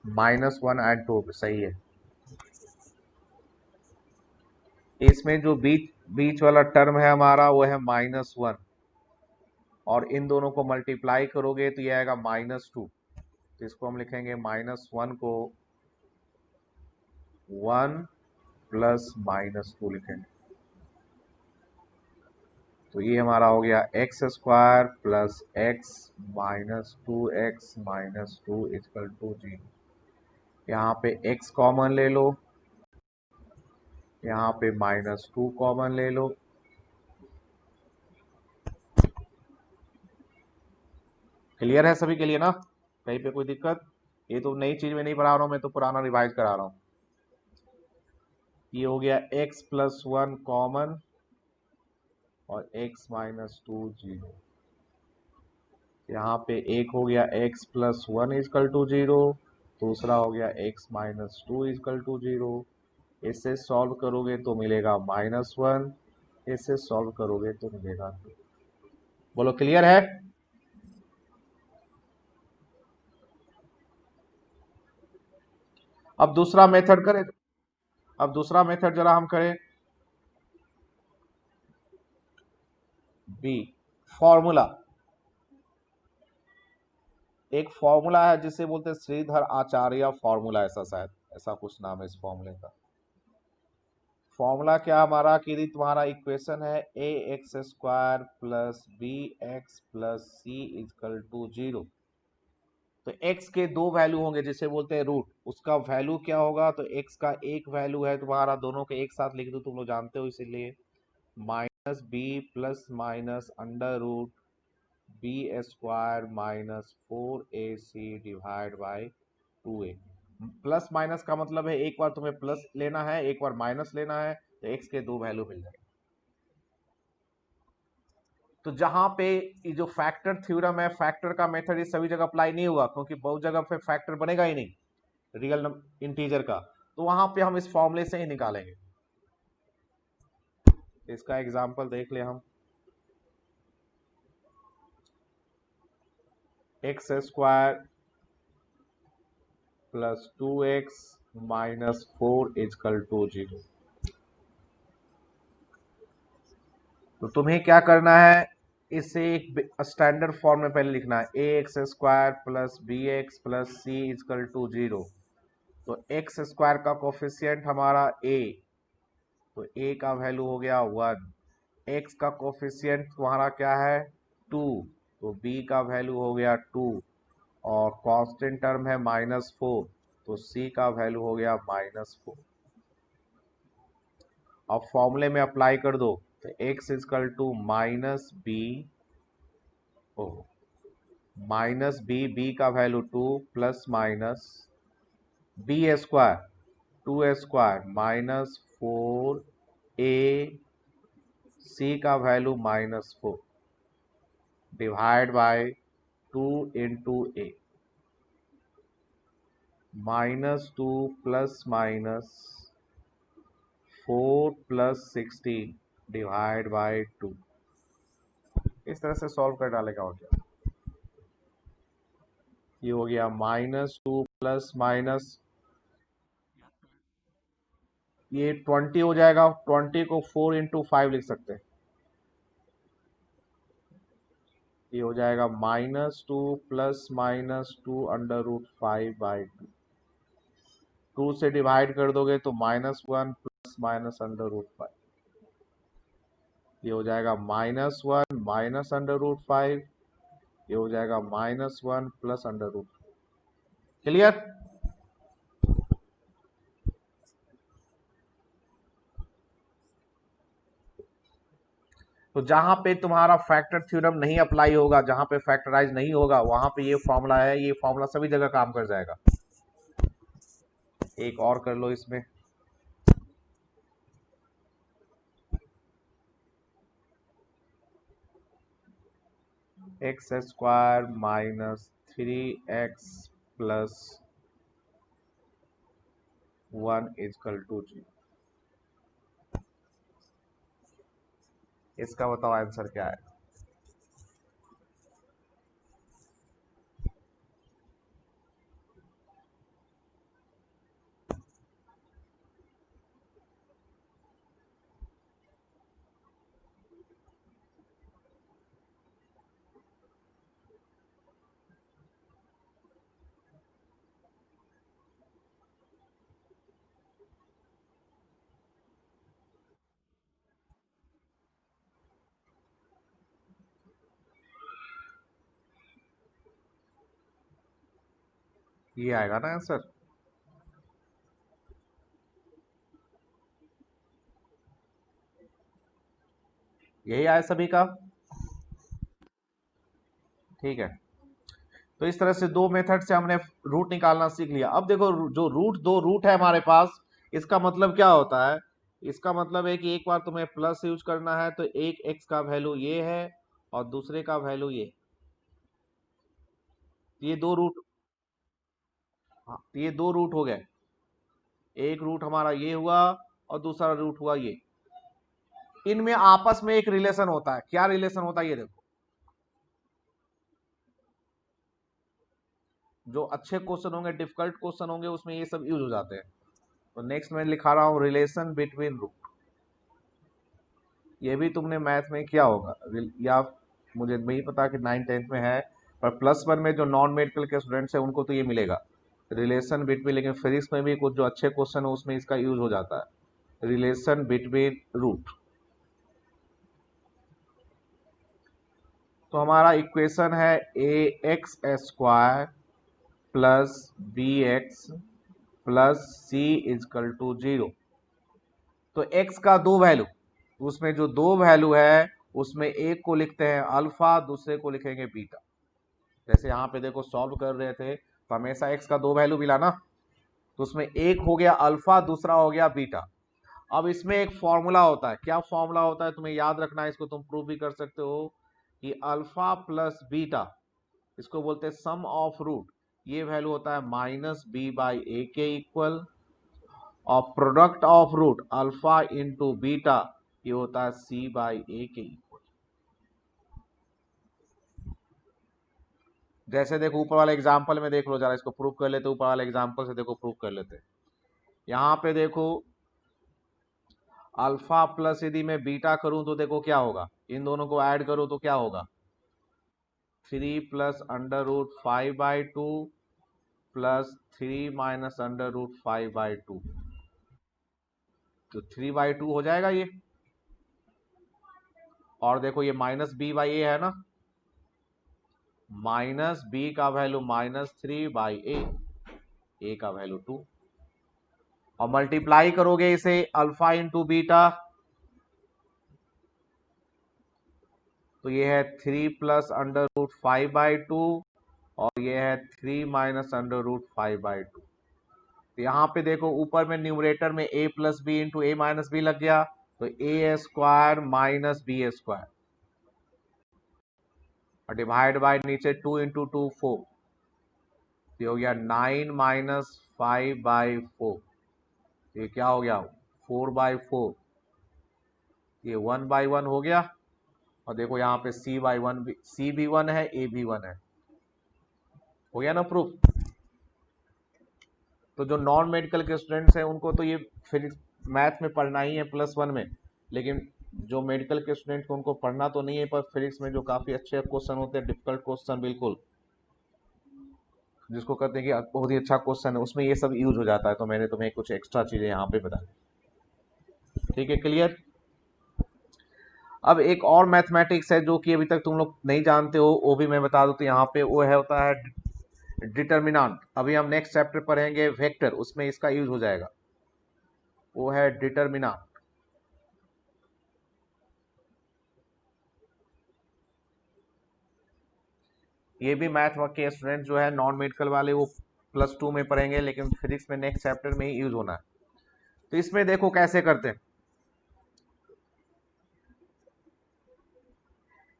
-1 और 2 सही है। इसमें जो बीच बीच वाला टर्म है हमारा वो है -1, और इन दोनों को मल्टीप्लाई करोगे तो ये आएगा -2। तो इसको हम लिखेंगे -1 को 1 प्लस -2 लिखेंगे। तो ये हमारा हो गया x square plus x minus 2x minus 2 equal to 0। यहाँ पे x कॉमन ले लो, यहाँ पे -2 कॉमन ले लो। क्लियर है सभी के लिए ना? कहीं पे कोई दिक्कत? ये तो नई चीज में नहीं पढ़ा रहा हूँ, मैं तो पुराना रिवाइज करा रहा हूँ। ये हो गया x प्लस 1 कॉमन और x माइनस 2 0। यहाँ पे एक हो गया x प्लस 1 इजकल टू 0, दूसरा हो गया x माइनस 2 इजकल टू 0। इससे सॉल्व करोगे तो मिलेगा -1, इससे सॉल्व करोगे तो मिलेगा 2। बोलो क्लियर है? अब दूसरा मेथड करें, अब दूसरा मेथड जरा हम करें। बी, फॉर्मूला, एक फॉर्मूला है जिसे बोलते हैं श्रीधर आचार्य फॉर्मूला, ऐसा शायद ऐसा कुछ नाम है इस फॉर्मूले का। फॉर्मूला क्या हमारा कि यदि तुम्हारा इक्वेशन है a x square plus b x plus c is equal to 0, तो x के दो वैल्यू होंगे जिसे बोलते हैं रूट, उसका वैल्यू क्या होगा? तो x का एक वैल्यू है तुम्हारा, दोनों के एक साथ लिख दो, तुम लोग जानते हो इसीलिए, -b plus minus under root b square minus 4ac divide by 2a। Plus minus का मतलब है एक बार तुम्हें प्लस लेना है, एक बार माइनस लेना है, तो x के दो वैल्यू मिल जाएंगे। तो जहां पे ये जो फैक्टर थ्योरम है, फैक्टर का मेथड इस सभी जगह अप्लाई नहीं होगा, क्योंकि बहुत जगह पे फैक्टर बनेगा ही नहीं रियल इंटीजर का, तो वहां पे हम इस फॉर्मूले से ही निकालेंगे। इसका एग्जांपल देख ले हम। X square plus 2x minus 4 equal to 0। तो तुम्हें क्या करना है, इसे एक स्टैंडर्ड फॉर्म में पहले लिखना है, a x square plus b x plus c is equal to 0। तो एक्स स्क्वायर का कोफिशियंट हमारा a, तो a का वैल्यू हो गया 1। x का कोफिशियंट तुम्हारा क्या है 2, तो b का वैल्यू हो गया 2। और कांस्टेंट टर्म है -4, तो c का वैल्यू हो गया -4। अब फॉर्मूले में अप्लाई कर दो, तो x is equal to minus B, ओ माइनस बी का value 2 plus minus B square 2 square minus 4 a C का value -4 divide by 2 into A, -2 plus minus 4 plus 16 divide by 2। इस तरह से सॉल्व कर डालेगा और क्या। ये हो गया -2 प्लस माइनस, ये 20 हो जाएगा, 20 को 4 इंटू 5 लिख सकते हैं। ये हो जाएगा -2 प्लस -2 √5/2। 2 से डिवाइड कर दोगे तो -1 प्लस -√5। ये हो जाएगा -1 -√5। ये हो जाएगा -1 प्लस √5। क्लियर? तो जहां पे तुम्हारा फैक्टर थ्योरम नहीं अप्लाई होगा, जहां पे फैक्टराइज नहीं होगा, वहां पे ये फॉर्मूला है, ये फॉर्मूला सभी जगह काम कर जाएगा। एक और कर लो इसमें। x² minus 3x plus 1 is equal to 0। इसका बताओ आंसर क्या है? ये आएगा ना आंसर? यही आया सभी का? ठीक है। तो इस तरह से दो मेथड से हमने रूट निकालना सीख लिया। अब देखो, जो दो रूट है हमारे पास, इसका मतलब क्या होता है? इसका मतलब है कि एक बार तुम्हें प्लस यूज करना है तो एक एक्स का वैल्यू ये है और दूसरे का वैल्यू ये दो रूट। हाँ, ये दो रूट हो गए। एक रूट हमारा ये हुआ और दूसरा रूट हुआ ये। इनमें आपस में एक रिलेशन होता है। क्या रिलेशन होता है ये देखो। जो अच्छे क्वेश्चन होंगे, डिफिकल्ट क्वेश्चन होंगे, उसमें ये सब यूज हो जाते हैं। तो नेक्स्ट मैं लिखा रहा हूं रिलेशन बिटवीन रूट। ये भी तुमने मैथ में किया होगा, या मुझे नहीं पता कि 9th-10th में है, पर +1 में जो नॉन मेडिकल के स्टूडेंट्स हैं उनको तो ये मिलेगा रिलेशन बिटवीन। लेकिन फिजिक्स में भी कुछ जो अच्छे क्वेश्चन है उसमें इसका यूज हो जाता है, रिलेशन बिटवीन रूट। तो हमारा इक्वेशन है ax² plus bx plus c equal to 0। तो x का दो वैल्यू, उसमें जो दो वैल्यू है उसमें एक को लिखते हैं अल्फा, दूसरे को लिखेंगे बीटा। जैसे यहाँ पे देखो सॉल्व कर रहे थे तो हमेशा x का दो वैल्यू मिला ना, तो उसमें एक हो गया अल्फा, दूसरा हो गया बीटा। अब इसमें एक फॉर्मूला होता है। क्या फॉर्मूला होता है तुम्हें याद रखना है, इसको तुम प्रूव भी कर सकते हो कि अल्फा प्लस बीटा, इसको बोलते हैं सम ऑफ रूट। ये वैल्यू होता है -b/a के इक्वल, और product of root alpha into beta ये होता है c/a के इक्वल। जैसे देखो ऊपर वाले एग्जाम्पल में देख लो जरा, इसको प्रूव कर लेते, ऊपर वाले एग्जाम्पल से देखो प्रूव कर लेते। यहाँ पे देखो अल्फा प्लस यदि मैं बीटा करूं तो देखो क्या होगा, इन दोनों को ऐड करो तो क्या होगा, 3 प्लस √5/2 प्लस 3 माइनस √5/2। तो 3/2 हो जाएगा ये। और देखो ये -b/a है ना, -b का वैल्यू -3/a, a का वैल्यू 2, और मल्टीप्लाई करोगे इसे अल्फा इंटू बीटा, तो ये है 3 प्लस √5/2 और ये है 3 माइनस √5/2। तो यहाँ पे देखो ऊपर में न्यूमरेटर में a plus b into a minus b लग गया, तो a² माइनस b², और डिवाइड बाय नीचे 2 इंटू 2 4, ये हो गया 9 माइनस 5/4। ये क्या हो गया 4/4, ये 1/1 हो गया। और देखो यहाँ पे c/1 भी, c भी 1 है, a भी 1 है। हो गया ना प्रूफ? तो जो नॉन मेडिकल के स्टूडेंट्स हैं उनको तो ये फिजिक्स मैथ में पढ़ना ही है +1 में, लेकिन जो मेडिकल के स्टूडेंट को उनको पढ़ना तो नहीं है, पर फिजिक्स में जो काफी अच्छे क्वेश्चन होते हैं, डिफिकल्ट क्वेश्चन बिल्कुल, जिसको कहते हैं कि बहुत ही अच्छा क्वेश्चन है, उसमें ये सब यूज हो जाता है। तो मैंने तुम्हें कुछ एक्स्ट्रा चीजें यहाँ पे बता दी। ठीक है, क्लियर। अब एक और मैथमेटिक्स है जो कि अभी तक तुम लोग नहीं जानते हो, वो भी मैं बता दूं। तो यहाँ पे वो है, होता है डिटर्मिनेंट। अभी हम नेक्स्ट चैप्टर पढ़ेंगे वेक्टर, उसमें इसका यूज हो जाएगा। वो है डिटर्मिनेंट। ये भी मैथ के स्टूडेंट जो है नॉन मेडिकल वाले, वो +2 में पढ़ेंगे, लेकिन फिजिक्स में नेक्स्ट चैप्टर में ही यूज होना है। तो इसमें देखो कैसे करते हैं।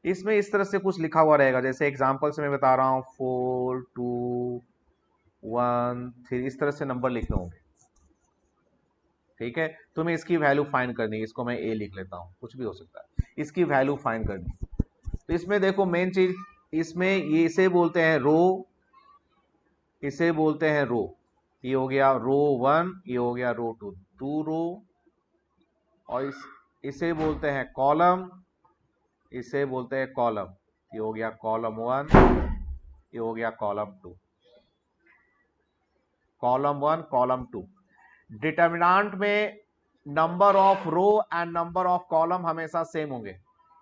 इसमें इस तरह से कुछ लिखा हुआ रहेगा, जैसे एग्जांपल से मैं बता रहा हूँ, 4 2 1 3, इस तरह से नंबर लिखने होंगे। ठीक है, तुम्हें इसकी वैल्यू फाइंड करनी है। इसको मैं ए लिख लेता हूँ, कुछ भी हो सकता है, इसकी वैल्यू फाइंड करनी है। तो इसमें देखो मेन चीज, इसमें ये इसे बोलते हैं रो, इसे बोलते हैं रो। ये हो गया रो 1, ये हो गया रो 2, 2 रो। और इसे बोलते हैं कॉलम, इसे बोलते हैं कॉलम। ये हो गया कॉलम 1, ये हो गया कॉलम 2। Column 1 column 2। डिटर्मिनेंट में number of row and number of column हमेशा सेम होंगे।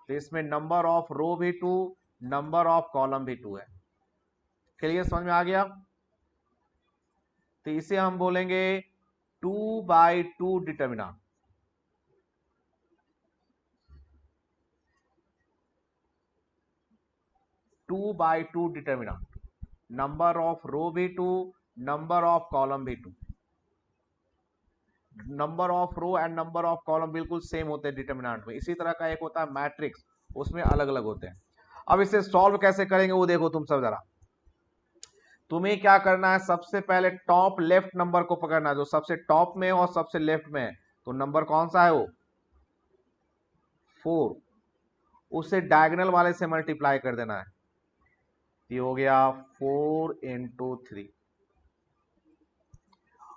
तो इसमें नंबर ऑफ रो भी 2, नंबर ऑफ कॉलम भी 2 है। क्लियर, समझ में आ गया। तो इसे हम बोलेंगे 2/2 determinant. 2/2 determinant, number of row भी 2, नंबर ऑफ कॉलम भी 2। Number of row and number of column बिल्कुल सेम होते हैं डिटर्मिनेंट में। इसी तरह का एक होता है मैट्रिक्स, उसमें अलग अलग होते हैं। अब इसे सॉल्व कैसे करेंगे वो देखो तुम सब जरा। तुम्हें क्या करना है, सबसे पहले टॉप लेफ्ट नंबर को पकड़ना है, जो सबसे टॉप में है और सबसे लेफ्ट में है। तो नंबर कौन सा है वो, 4। उसे डायगोनल वाले से मल्टीप्लाई कर देना है। ये हो गया 4 × 3।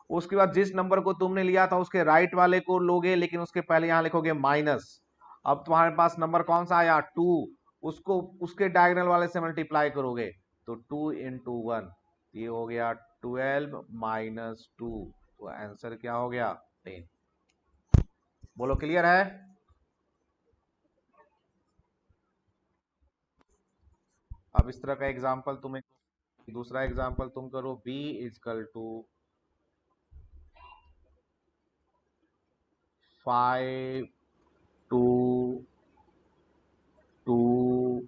उसके बाद जिस नंबर को तुमने लिया था उसके राइट वाले को लोगे, लेकिन उसके पहले यहां लिखोगे माइनस। अब तुम्हारे पास नंबर कौन सा आया, 2। उसको उसके डायगोनल वाले से मल्टीप्लाई करोगे, तो 2 × 1, ये हो गया 12 - 2। तो आंसर क्या हो गया, 10। बोलो क्लियर है। अब इस तरह का एग्जाम्पल तुम्हें, दूसरा एग्जाम्पल तुम करो, B = 5 2 2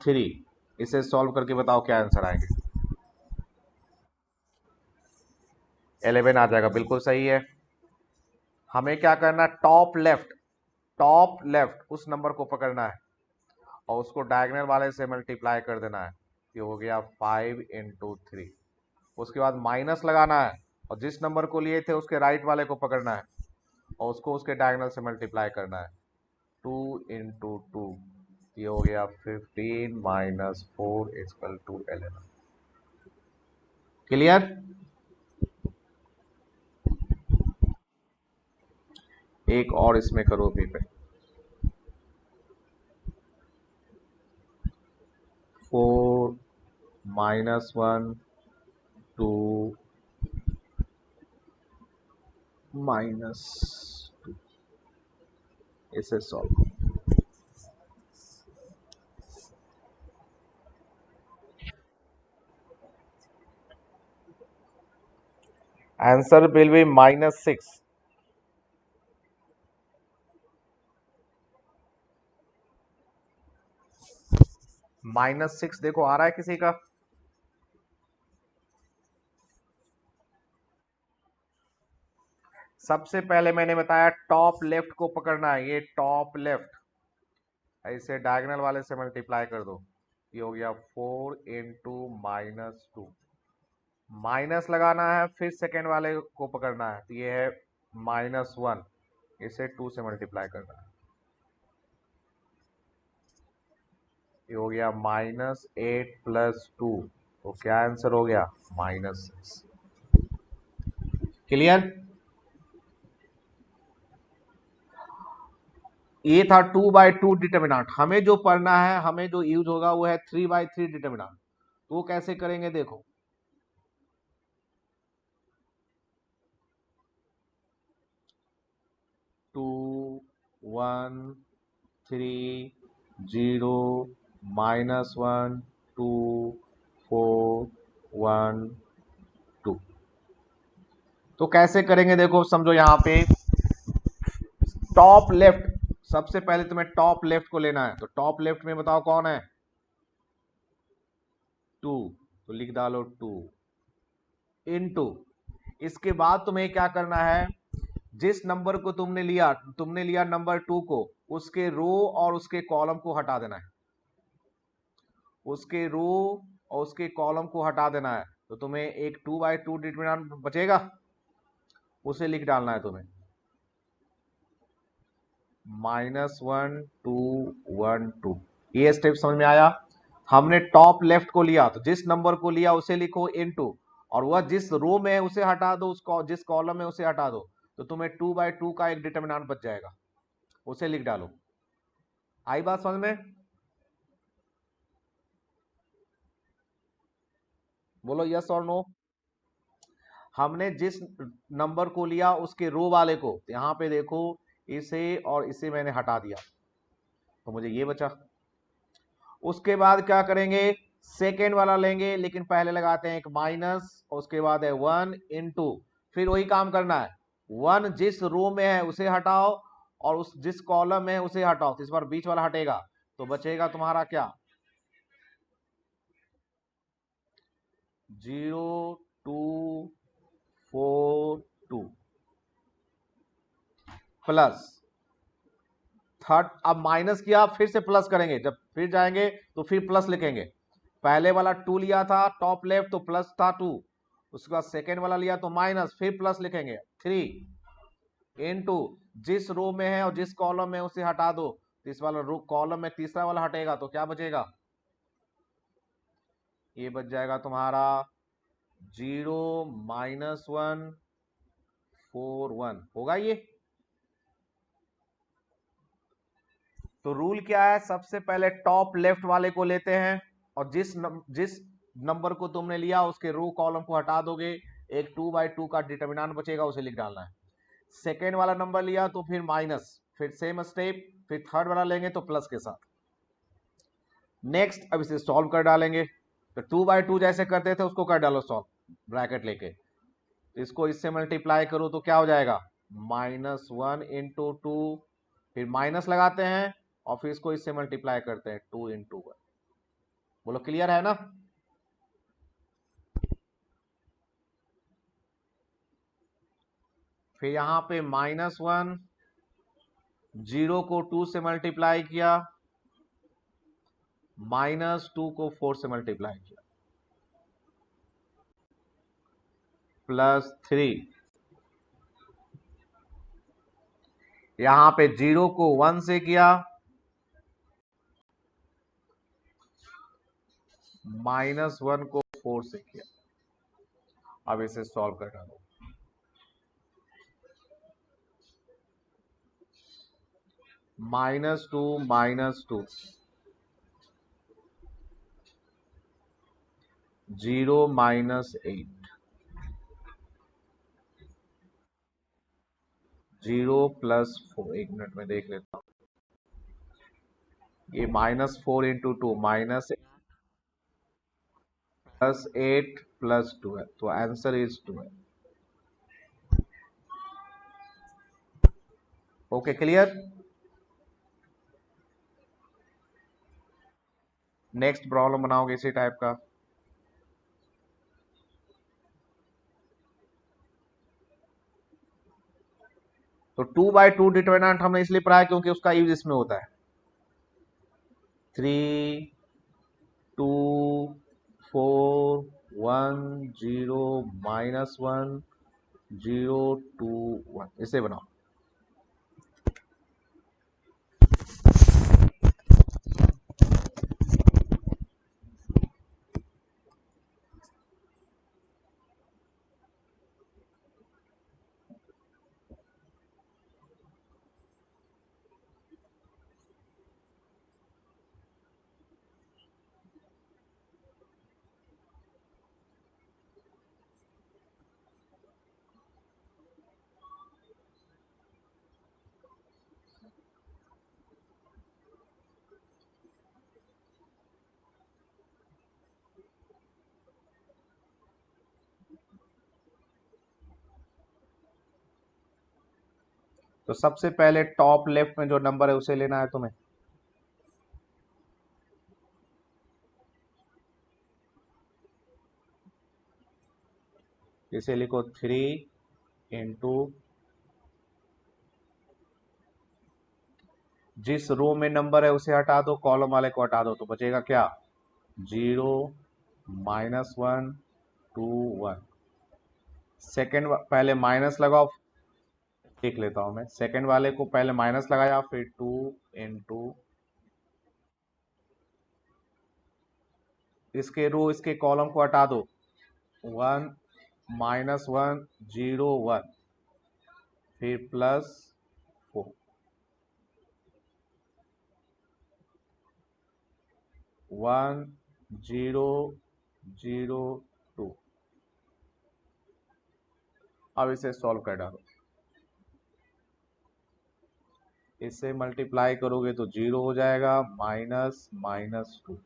3। इसे सॉल्व करके बताओ क्या आंसर आएंगे। 11 आ जाएगा, बिल्कुल सही है। हमें क्या करना, टॉप लेफ्ट, टॉप लेफ्ट उस नंबर को पकड़ना है और उसको डायगोनल वाले से मल्टीप्लाई कर देना है। ये हो गया 5 × 3। उसके बाद माइनस लगाना है और जिस नंबर को लिए थे उसके राइट वाले को पकड़ना है और उसको उसके डायगोनल से मल्टीप्लाई करना है। 2 × 2, ये हो गया 15 - 4 = 11। क्लियर। एक और इसमें करो भी पे, 4 -1 2 -2, इसे सॉल्व। Answer will be -6। -6 देखो आ रहा है किसी का। सबसे पहले मैंने बताया टॉप लेफ्ट को पकड़ना है, ये टॉप लेफ्ट, ऐसे डायगोनल वाले से मल्टीप्लाई कर दो। ये हो गया 4 × -2। माइनस लगाना है, फिर सेकेंड वाले को पकड़ना है, तो ये है -1, इसे 2 से मल्टीप्लाई करना है। ये हो गया -8 + 2। तो क्या आंसर हो गया, -6। क्लियर। ये था 2/2 डिटर्मिनांट। हमें जो पढ़ना है, हमें जो यूज होगा वो है 3/3 डिटर्मिनांट। तो वो कैसे करेंगे देखो, 2 1 3 0 -1 2 4 1 2। तो कैसे करेंगे देखो, समझो यहां पे टॉप लेफ्ट, सबसे पहले तुम्हें टॉप लेफ्ट को लेना है। तो टॉप लेफ्ट में बताओ कौन है, 2। तो लिख डालो 2 इनटू, इसके बाद तुम्हें क्या करना है, जिस नंबर को तुमने लिया नंबर 2 को, उसके रो और उसके कॉलम को हटा देना है। उसके रो और उसके कॉलम को हटा देना है। तो तुम्हें एक 2/2 डिटरमिनेंट बचेगा, उसे लिख डालना है तुम्हें, -1 2 1 2। ये स्टेप समझ में आया। हमने टॉप लेफ्ट को लिया, तो जिस नंबर को लिया उसे लिखो इनटू, और वह जिस रो में है उसे हटा दो, जिस कॉलम में उसे हटा दो। तो तुम्हें 2/2 का एक डिटरमिनेंट बच जाएगा, उसे लिख डालो। आई बात समझ में? बोलो यस और नो। हमने जिस नंबर को लिया उसके रो वाले को, यहां पे देखो, इसे और इसे मैंने हटा दिया, तो मुझे ये बचा। उसके बाद क्या करेंगे, सेकेंड वाला लेंगे, लेकिन पहले लगाते हैं एक माइनस, उसके बाद है 1 फिर वही काम करना है, 1 जिस रो में है उसे हटाओ, और उस जिस कॉलम में है उसे हटाओ। तो इस बार बीच वाला हटेगा, तो बचेगा तुम्हारा क्या, 0 2 4 2 प्लस थर्ड। अब माइनस किया, फिर से प्लस करेंगे, जब फिर जाएंगे तो फिर प्लस लिखेंगे। पहले वाला 2 लिया था टॉप लेफ्ट, तो प्लस था 2। उसके बाद सेकेंड वाला लिया तो माइनस, फिर प्लस लिखेंगे 3 जिस रो में है और जिस कॉलम में उसे हटा दो। तो इस वाला रो कॉलम में तीसरा वाला हटेगा, तो क्या बचेगा, ये बच जाएगा तुम्हारा 0 -1 4 1 होगा ये। तो रूल क्या है, सबसे पहले टॉप लेफ्ट वाले को लेते हैं, और जिस नंबर को तुमने लिया उसके रो कॉलम को हटा दोगे, एक 2/2 का डिटर्मिनेंट बचेगा, उसे लिख डालना है। सेकेंड वाला नंबर लिया तो फिर माइनस, फिर सेम स्टेप, फिर थर्ड वाला लेंगे तो प्लस के साथ। नेक्स्ट, अब इसे सॉल्व कर डालेंगे। तो 2/2 जैसे करते थे उसको कर डालो सॉल्व, ब्रैकेट लेके। तो इसको इससे मल्टीप्लाई करो तो क्या हो जाएगा, -1 × 2, फिर माइनस लगाते हैं और फिर इसको इससे मल्टीप्लाई करते हैं 2 × 1। बोलो क्लियर है ना। फिर यहां पे -1, 0 को 2 से मल्टीप्लाई किया, -2 को 4 से मल्टीप्लाई किया, +3। यहां पे 0 को 1 से किया, -1 को 4 से किया। अब इसे सॉल्व कर डालो, -2 -2 0 -8 0 +4। एक मिनट में देख लेता हूं, ये -4 × 2 -8 +2 है, तो आंसर इज 2 है। Okay clear. नेक्स्ट प्रॉब्लम बनाओगे इसी टाइप का। तो 2/2 डिटरमिनेंट हमने इसलिए पढ़ा है क्योंकि उसका यूज इसमें होता है। 3 2 4 1 0 -1 0 2 1, इसे बनाओ। तो सबसे पहले टॉप लेफ्ट में जो नंबर है उसे लेना है तुम्हें। इसे लिखो 3 इंटू, जिस रो में नंबर है उसे हटा दो, कॉलम वाले को हटा दो, तो बचेगा क्या, 0 -1 2 1। सेकेंड पहले माइनस लगाओ, देख लेता हूं मैं, सेकेंड वाले को पहले माइनस लगाया, फिर 2 इंटू, इसके रो इसके कॉलम को हटा दो, 1 -1 0 1, फिर +4, 1 0 0 2। अब इसे सॉल्व कर डालो, इससे मल्टीप्लाई करोगे तो 0 हो जाएगा, माइनस -2,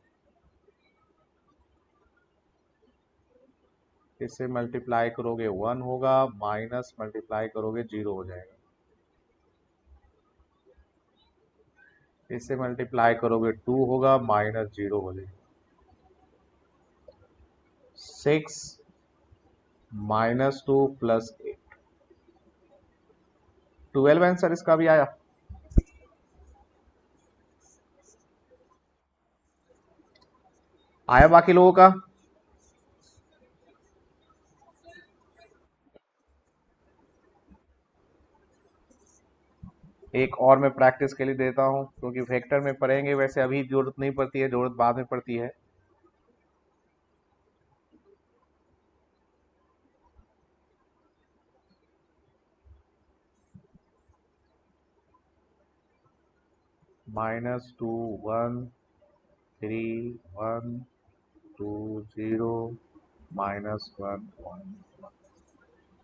इससे मल्टीप्लाई करोगे 1 होगा, माइनस मल्टीप्लाई करोगे 0 हो जाएगा, इससे मल्टीप्लाई करोगे 2 होगा, -0 हो जाएगा। 6 -2 +8, 12 आंसर इसका भी आया। आया बाकी लोगों का? एक और मैं प्रैक्टिस के लिए देता हूं, क्योंकि वेक्टर में पढ़ेंगे, वैसे अभी जरूरत नहीं पड़ती है, जरूरत बाद में पड़ती है। -2 1 3 1 2 0 -1 1 1।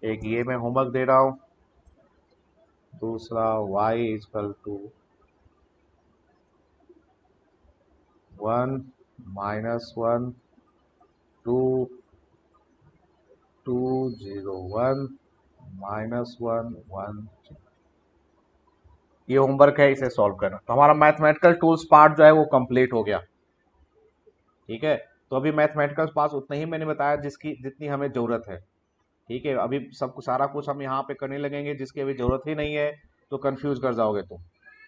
एक ये मैं होमवर्क दे रहा हूं, दूसरा y = 1 -1 2 2 0 1 -1 1। ये होमवर्क है, इसे सॉल्व करना, तो हमारा मैथमेटिकल टूल्स पार्ट जो है वो कंप्लीट हो गया। ठीक है, तो अभी मैथमेटिकल पास उतना ही मैंने बताया जिसकी जितनी हमें जरूरत है। ठीक है, अभी सब कुछ सारा कुछ हम यहाँ पे करने लगेंगे जिसकी अभी जरूरत ही नहीं है, तो कंफ्यूज कर जाओगे तुम।